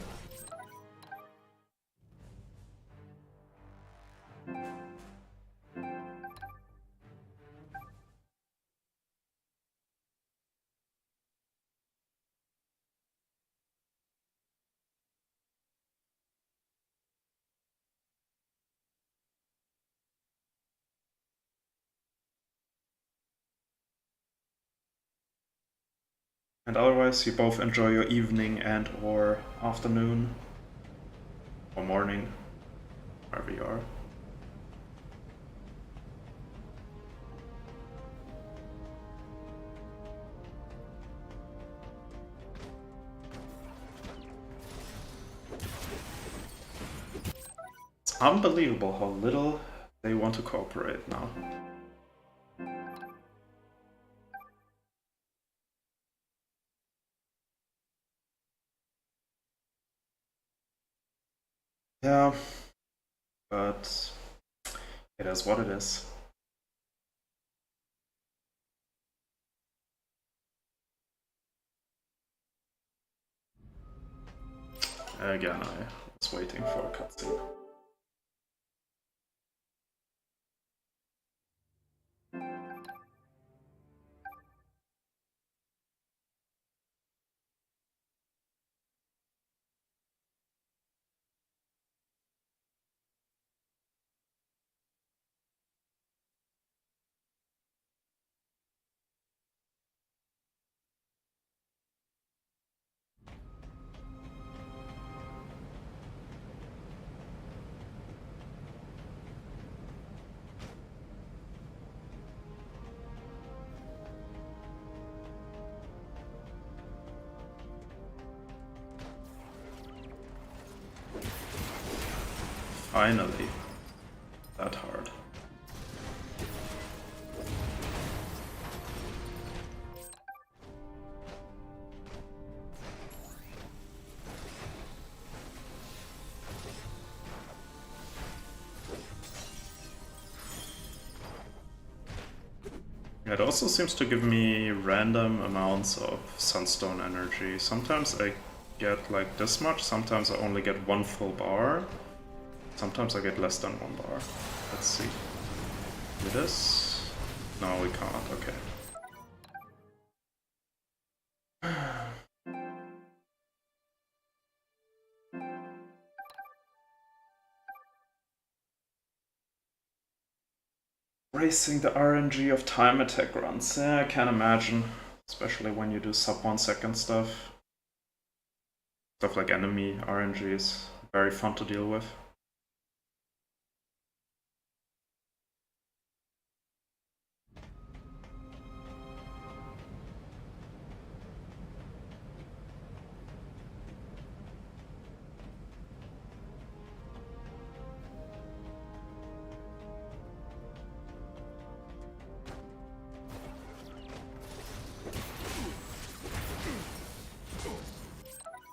Speaker 1: And otherwise, you both enjoy your evening and or afternoon or morning, wherever you are. It's unbelievable how little they want to cooperate now. Yeah, but it is what it is. Again, I was waiting for a cutscene. Finally, that hard. It also seems to give me random amounts of sunstone energy. Sometimes I get like this much, sometimes I only get one full bar. Sometimes I get less than one bar. Let's see. Do this? No, we can't. Okay. Racing the RNG of time attack runs. Yeah, I can imagine. Especially when you do sub 1 second stuff. Stuff like enemy RNG is very fun to deal with.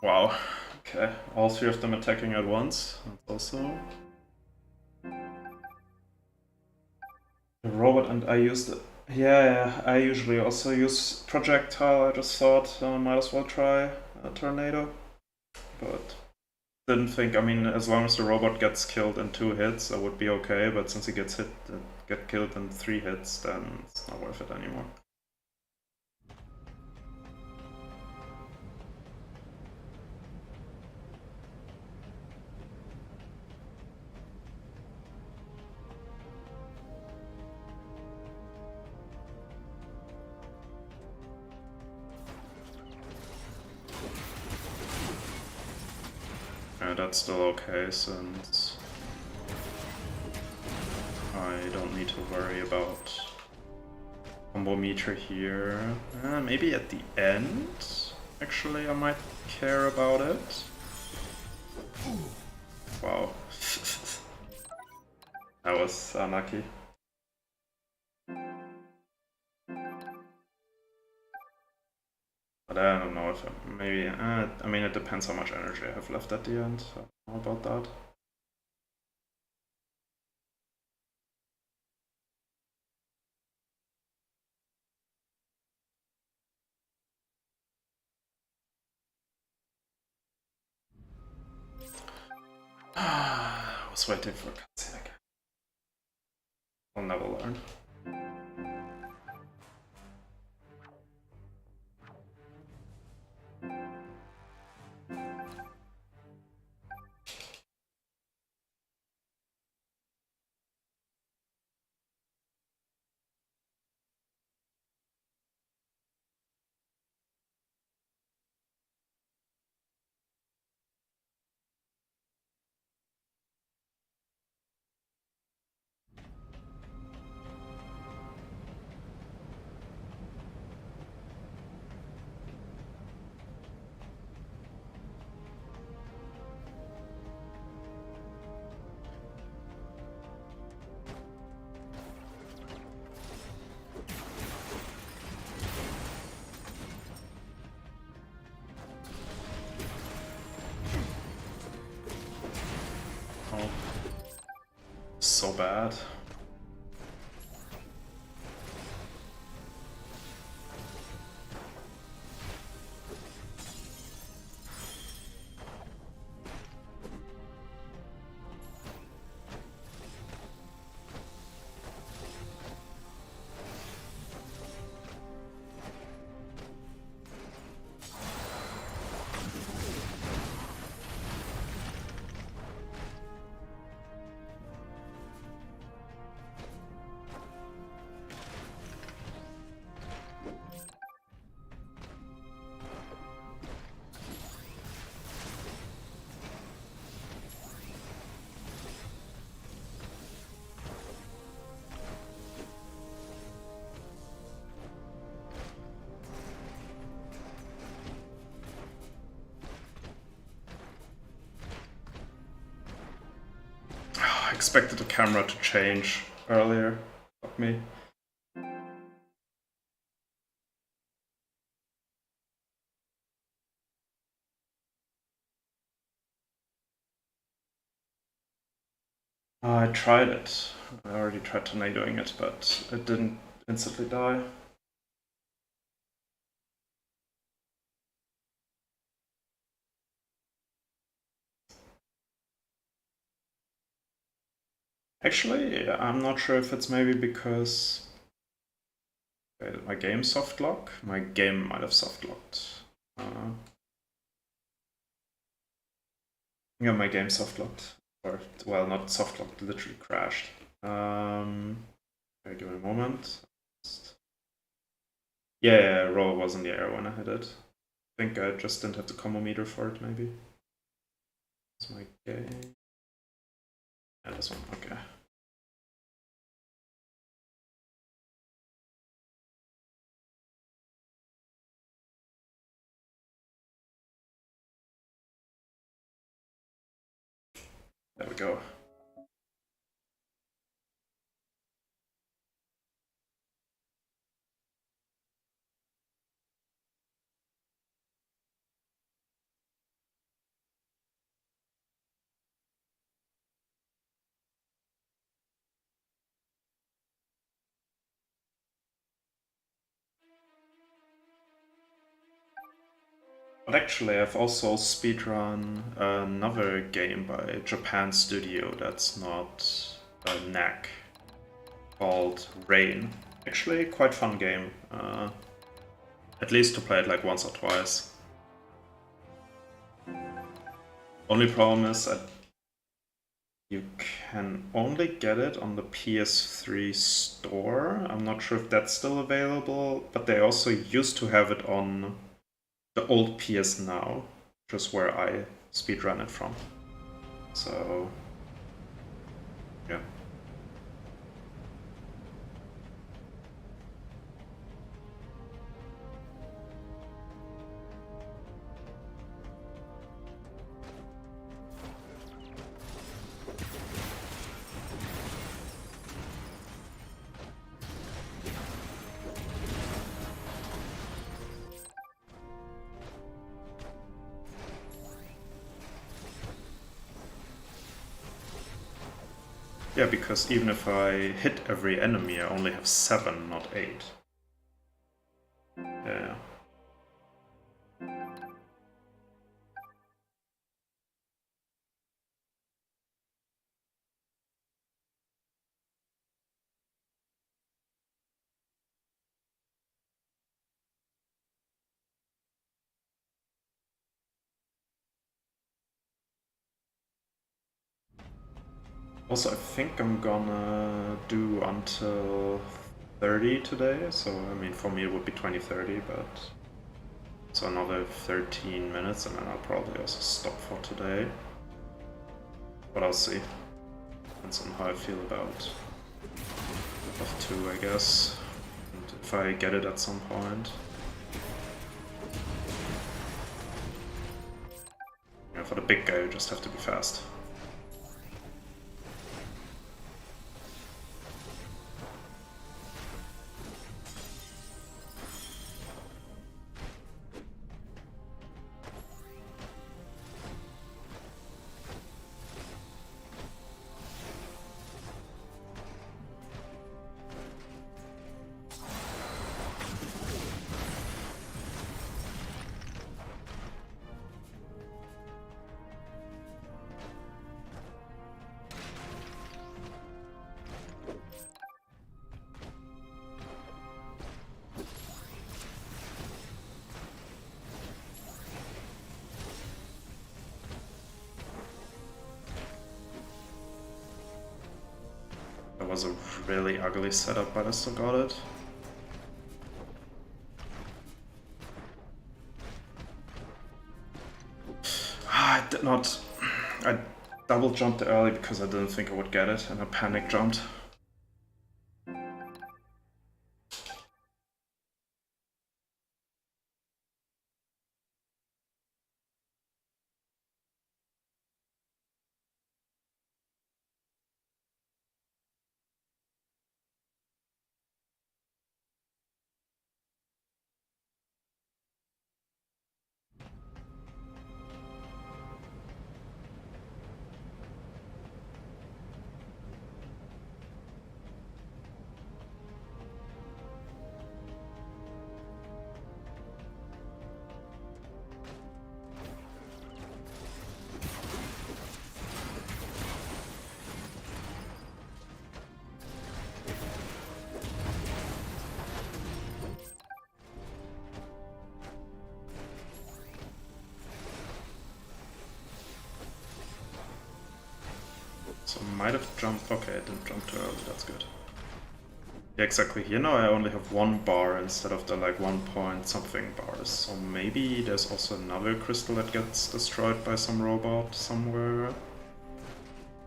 Speaker 1: Wow. Okay, all three of them attacking at once. That's also. The robot and I used it. Yeah, I usually also use projectile. I just thought might as well try a tornado. But didn't think, I mean, as long as the robot gets killed in 2 hits, I would be okay, but since he gets get killed in 3 hits, then it's not worth it anymore. That's still okay, since I don't need to worry about combo meter here. Maybe at the end, actually, I might care about it. Wow. That was unlucky. But I don't know if maybe, I mean, it depends how much energy I have left at the end. I don't know about that. I was waiting for a cutscene again. I'll never learn. Oh. So bad. I expected the camera to change earlier. Fuck me. I tried it. I already tried tornadoing it, but it didn't instantly die. Actually, I'm not sure if it's maybe because my game soft lock? My game might have soft locked. Yeah, my game soft locked. Or, well, not soft locked, literally crashed. Okay, give me a moment. Yeah, roll was in the air when I hit it. I think I just didn't have the combo meter for it, maybe. That's my game. Yeah, this one, okay. There we go. But actually, I've also speedrun another game by Japan Studio that's not Knack, called Rain. Actually, quite fun game. At least to play it like once or twice. Only problem is that you can only get it on the PS3 store. I'm not sure if that's still available, but they also used to have it on the old PS Now, which is where I speedrun it from. So, yeah. Yeah, because even if I hit every enemy, I only have 7, not 8. Yeah. Also, I think I'm gonna do until 30 today, so I mean for me it would be 20:30, but so another 13 minutes and then I'll probably also stop for today. But I'll see. Depends on how I feel about F2, I guess. And if I get it at some point. Yeah, for the big guy you just have to be fast. That was a really ugly setup, but I still got it. I did not... I double jumped early because I didn't think I would get it, and I panic jumped. So I might have jumped... Okay, I didn't jump too early, that's good. Yeah, exactly. Here now I only have 1 bar instead of the like 1 point something bars. So maybe there's also another crystal that gets destroyed by some robot somewhere.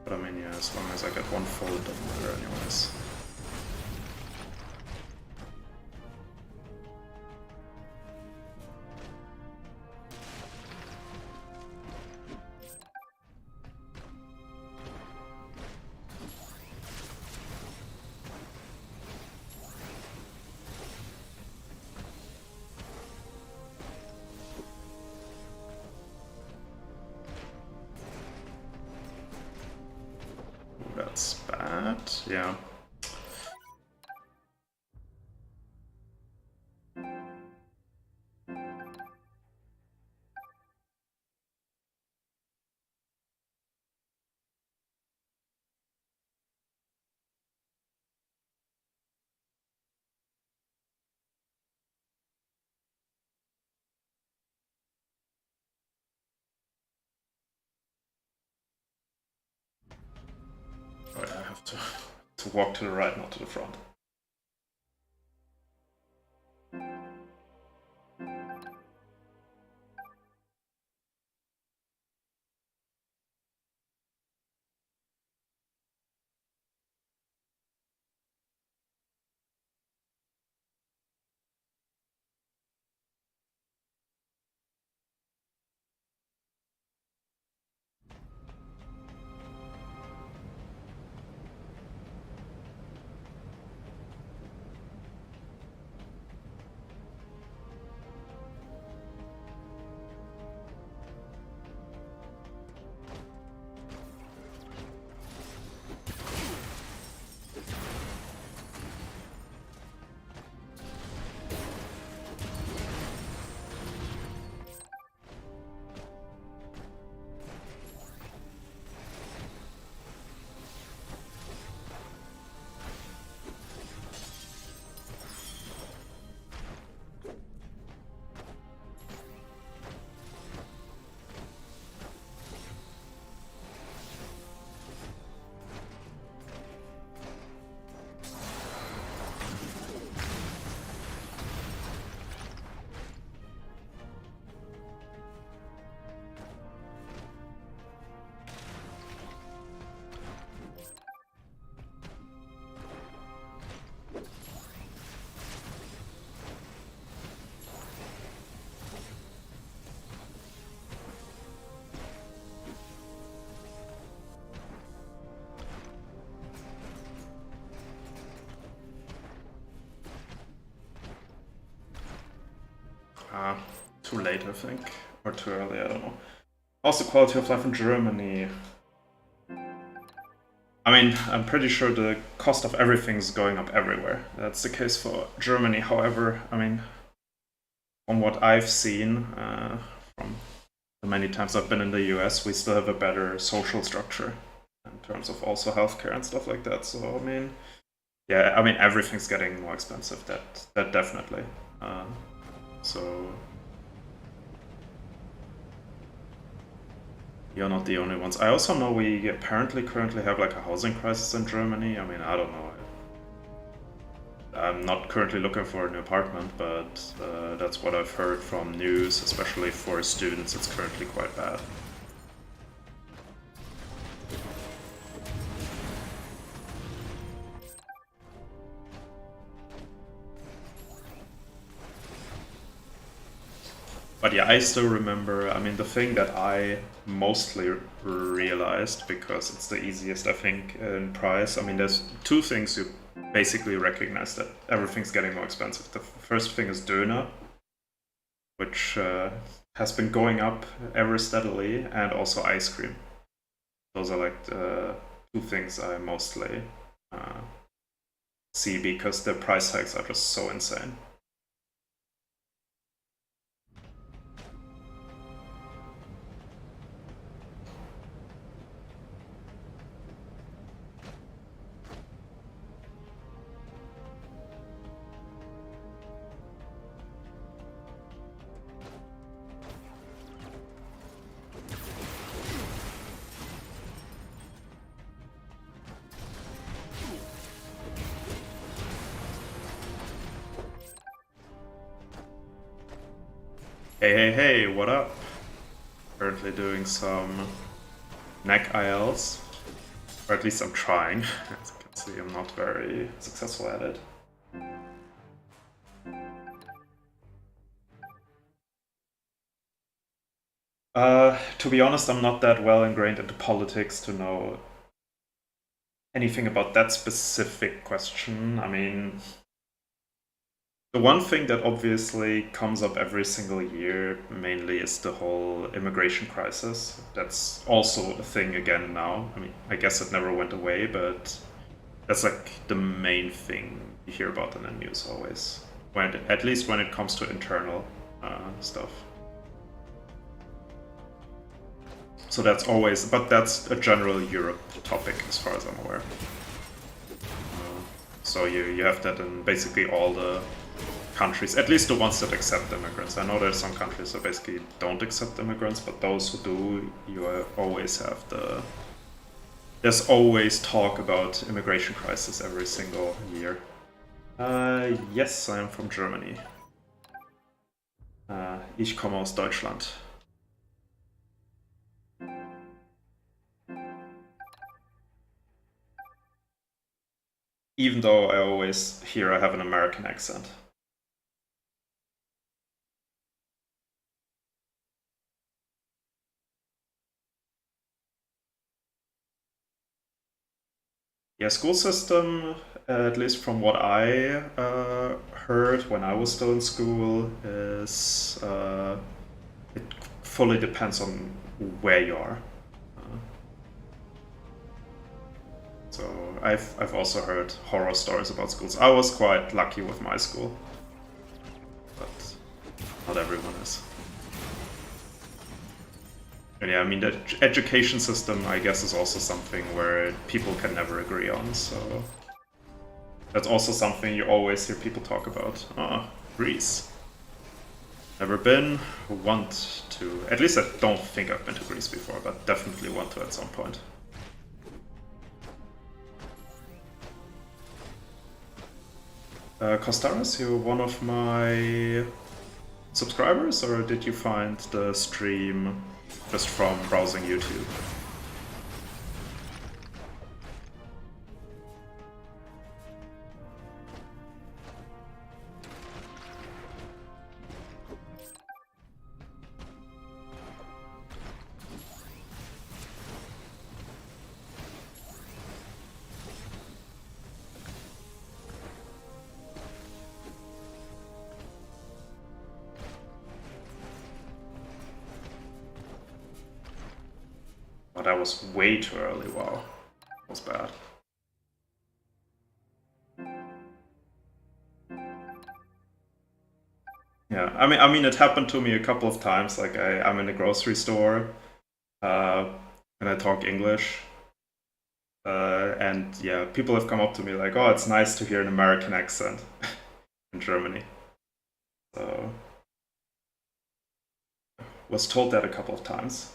Speaker 1: But I mean, yeah, as long as I get 1 full, it doesn't matter anyways. That's bad, yeah. to walk to the right, not to the front. Too late, I think. Or too early, I don't know. Also, quality of life in Germany. I mean, I'm pretty sure the cost of everything's going up everywhere. That's the case for Germany. However, I mean, from what I've seen, from the many times I've been in the US, we still have a better social structure in terms of also healthcare and stuff like that. So, I mean, yeah, I mean, everything's getting more expensive, that definitely. So you're not the only ones. I also know we apparently currently have like a housing crisis in Germany. I mean, I don't know. I'm not currently looking for an apartment, but that's what I've heard from news, especially for students. It's currently quite bad. But yeah, I still remember, I mean, the thing that I mostly realized, because it's the easiest, I think, in price, I mean, there's two things you basically recognize that everything's getting more expensive. The first thing is Döner, which has been going up ever steadily, and also ice cream. Those are like the two things I mostly see, because the price hikes are just so insane. Hey, what up? Currently doing some Knack ILs, or at least I'm trying. As you can see, I'm not very successful at it. To be honest, I'm not that well ingrained into politics to know anything about that specific question. I mean, the one thing that obviously comes up every single year mainly is the whole immigration crisis. That's also a thing again now. I mean, I guess it never went away, but that's like the main thing you hear about in the news always. At least when it comes to internal stuff. So that's always, but that's a general Europe topic as far as I'm aware. So you have that in basically all the countries, at least the ones that accept immigrants. I know there's some countries that basically don't accept immigrants, but those who do, you always have the there's always talk about immigration crisis every single year. Yes, I am from Germany. Ich komme aus Deutschland. Even though I always hear I have an American accent. Yeah, school system, at least from what I heard when I was still in school, is it fully depends on where you are. So I've also heard horror stories about schools. I was quite lucky with my school, but not everyone is. And yeah, I mean, the education system, I guess, is also something where people can never agree on, so that's also something you always hear people talk about. Greece. Never been, want to. At least I don't think I've been to Greece before, but definitely want to at some point. Costaris, you're one of my subscribers, or did you find the stream just from browsing YouTube? Oh, that was way too early, wow. That was bad. Yeah, I mean, it happened to me a couple of times. Like, I'm in a grocery store, and I talk English, and yeah, people have come up to me like, "Oh, it's nice to hear an American accent in Germany." So, was told that a couple of times.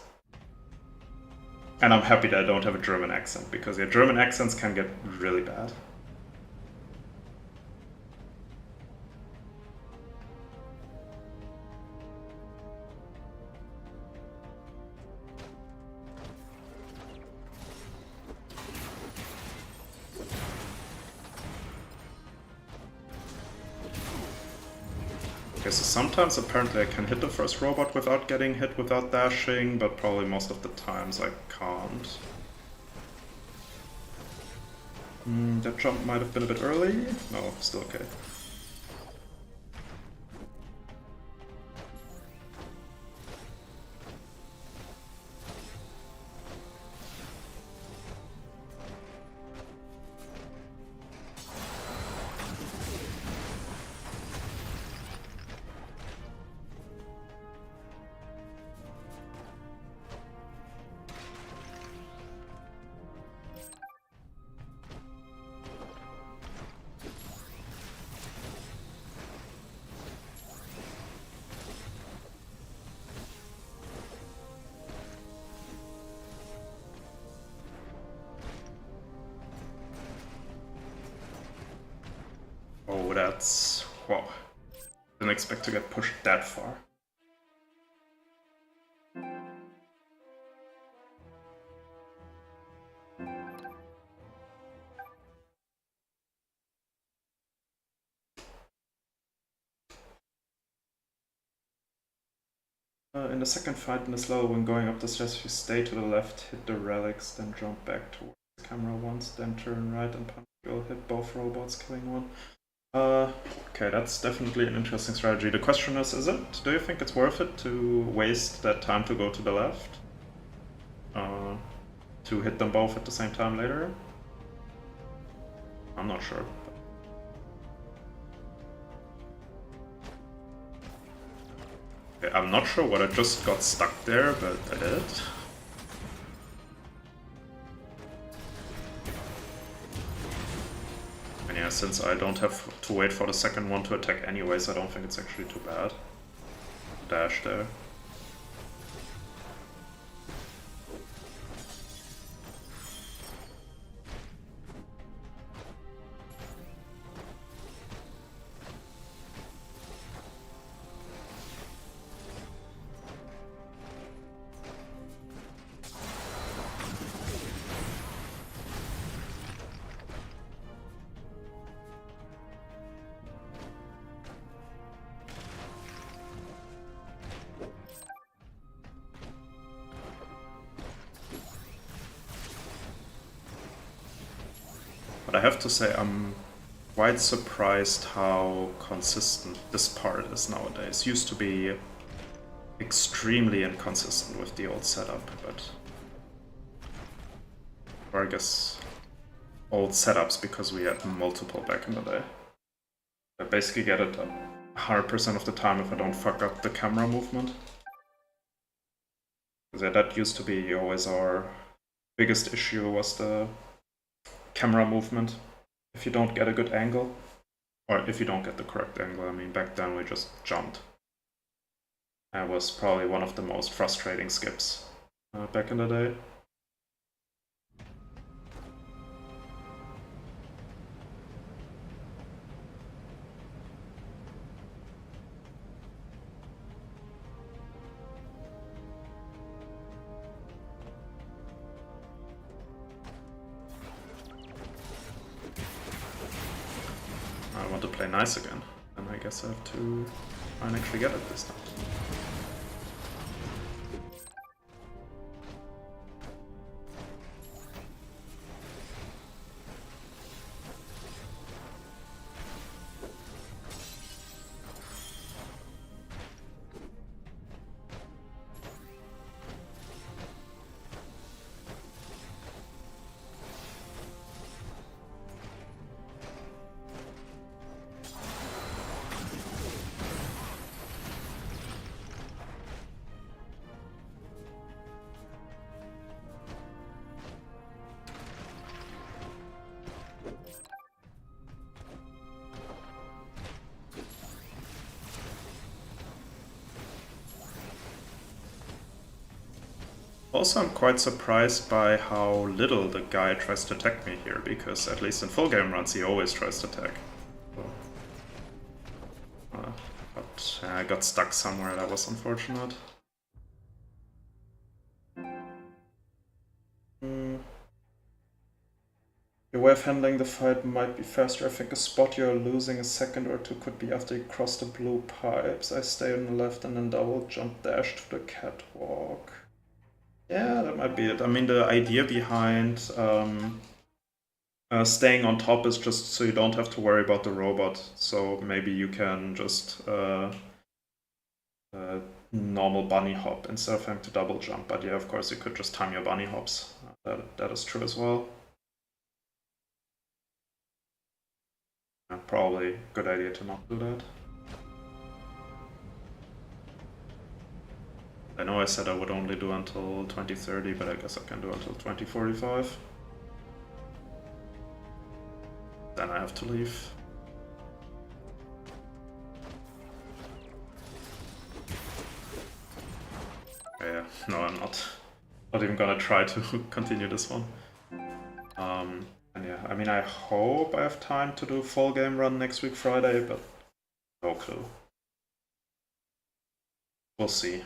Speaker 1: And I'm happy that I don't have a German accent, because yeah, German accents can get really bad. Okay, so sometimes apparently I can hit the first robot without getting hit without dashing, but probably most of the times I can't. That jump might have been a bit early. No, still okay. Oh, that's... wow. Didn't expect to get pushed that far. In the second fight in this level, when going up the stairs, you stay to the left, hit the relics, then jump back towards the camera once, then turn right and punch. You'll hit both robots, killing one. Okay, that's definitely an interesting strategy. The question is it? Do you think it's worth it to waste that time to go to the left? To hit them both at the same time later? I'm not sure. Okay, I'm not sure what I just got stuck there, but I did. And yeah, since I don't have to wait for the second one to attack anyways, I don't think it's actually too bad. Dash there. but I have to say I'm quite surprised how consistent this part is nowadays. Used to be extremely inconsistent with the old setup, but... Or I guess old setups because we had multiple back in the day. I basically get it 100% of the time if I don't fuck up the camera movement. Because that used to be always our biggest issue, was the camera movement. If you don't get a good angle, or if you don't get the correct angle. I mean, back then we just jumped. That was probably one of the most frustrating skips back in the day. I want to play nice again, and I guess I have to try and actually get it this time. Also, I'm quite surprised by how little the guy tries to attack me here, because at least in full game runs he always tries to attack. So, but I got stuck somewhere, that was unfortunate. Your way of handling the fight might be faster. I think a spot you're losing a second or two could be after you cross the blue pipes. I stay on the left and then double jump dash to the catwalk. Yeah, that might be it. I mean, the idea behind staying on top is just so you don't have to worry about the robot. So maybe you can just normal bunny hop instead of having to double jump. But yeah, of course, you could just time your bunny hops. That is true as well. Probably a good idea to not do that. I know I said I would only do until 2030, but I guess I can do until 2045. Then I have to leave. Yeah, no, I'm not even gonna try to continue this one. And yeah, I mean, I hope I have time to do a full game run next week Friday, but no clue. We'll see.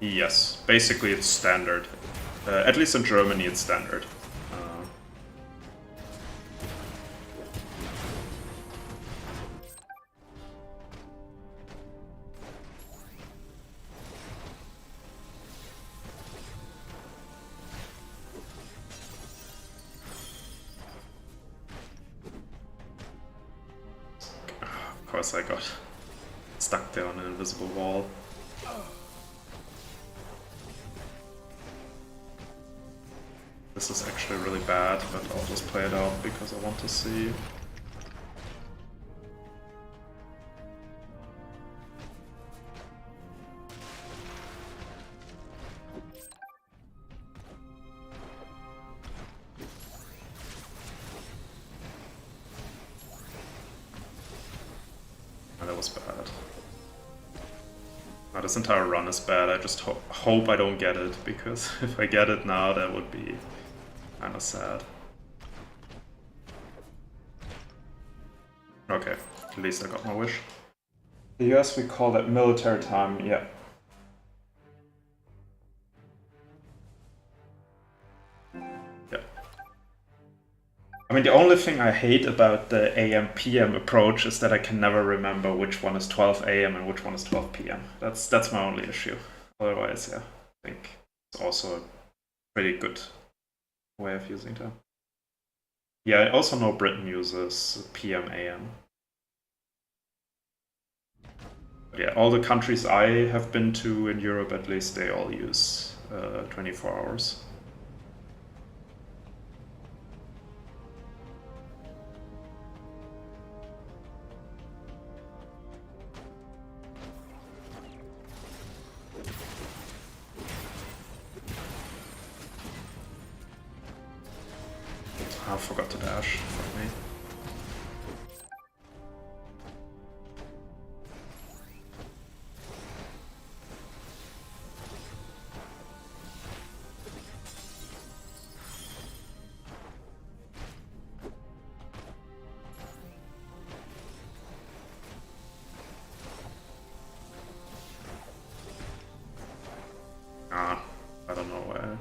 Speaker 1: Yes, basically it's standard. At least in Germany it's standard. Of course I got stuck there on an invisible wall. This is actually really bad, but I'll just play it out because I want to see. Oh, that was bad. Oh, this entire run is bad. I just hope I don't get it, because if I get it now, that would be kind of sad. Okay, at least I got my wish. The US, we call that military time, yeah. Yeah. I mean, the only thing I hate about the AM-PM approach is that I can never remember which one is 12 AM and which one is 12 PM. That's my only issue. Otherwise, yeah, I think it's also a pretty good way of using time. Yeah, I also know Britain uses PM, AM. But yeah, all the countries I have been to in Europe, at least, they all use 24 hours. I forgot to dash, fuck me. I don't know where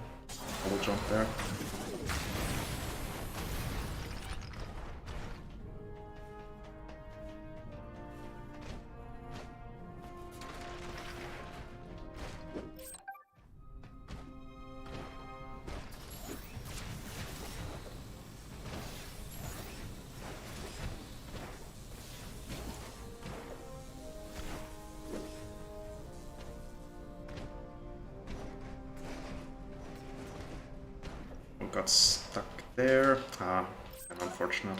Speaker 1: I will jump there. Got stuck there. Unfortunate.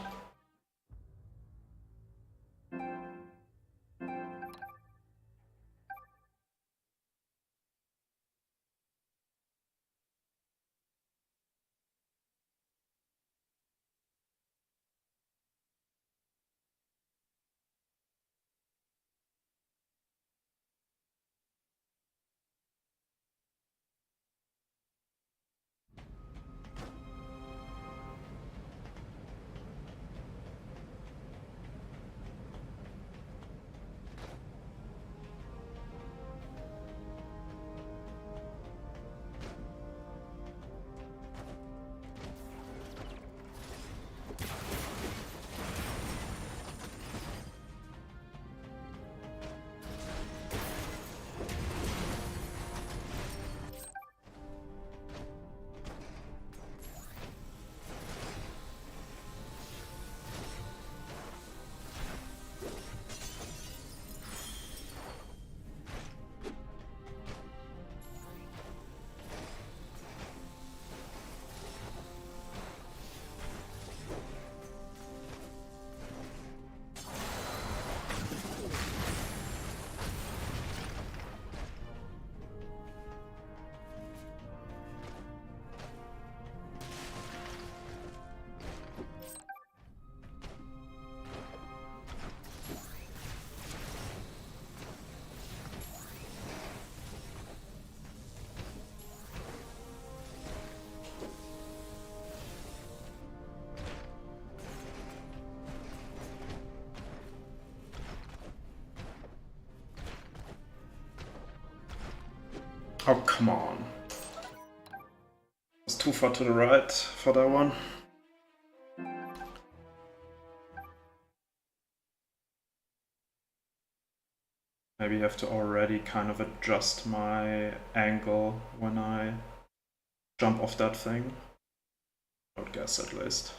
Speaker 1: Oh, come on. It's too far to the right for that one. Maybe you have to already kind of adjust my angle when I jump off that thing. I would guess at least.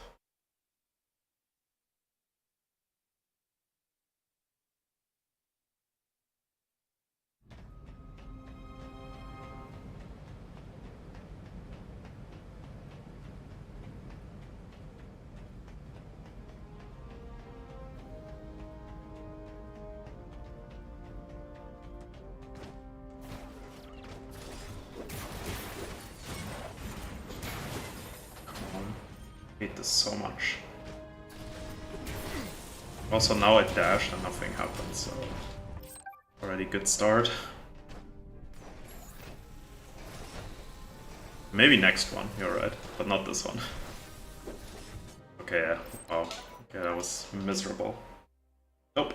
Speaker 1: I hate this so much. Also now I dashed and nothing happened, so already good start. Maybe next one, you're right, but not this one. Okay, yeah. Wow. Okay, that was miserable. Nope.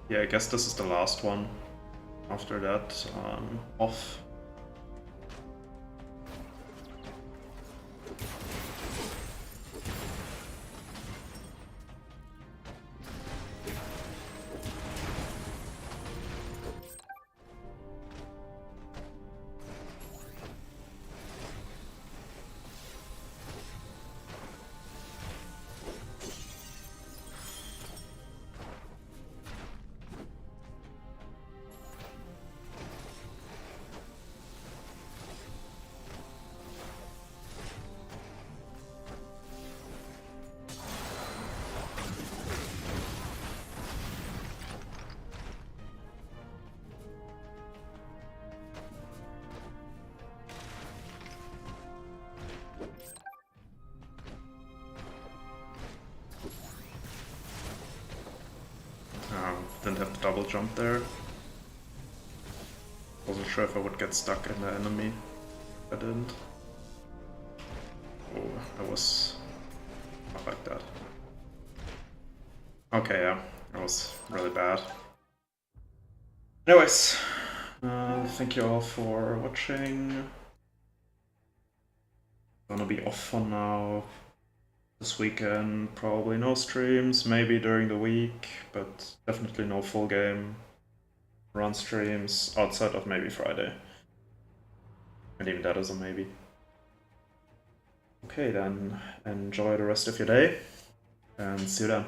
Speaker 1: Yeah, I guess this is the last one. After that, off. Didn't have the double jump there. Wasn't sure if I would get stuck in the enemy. I didn't. Oh, I was not like that. Okay, yeah, that was really bad. Anyways, thank you all for watching. Gonna be off for now. This weekend, probably no streams, maybe during the week, but definitely no full game run streams outside of maybe Friday. And even that is a maybe. Okay, then enjoy the rest of your day and see you then.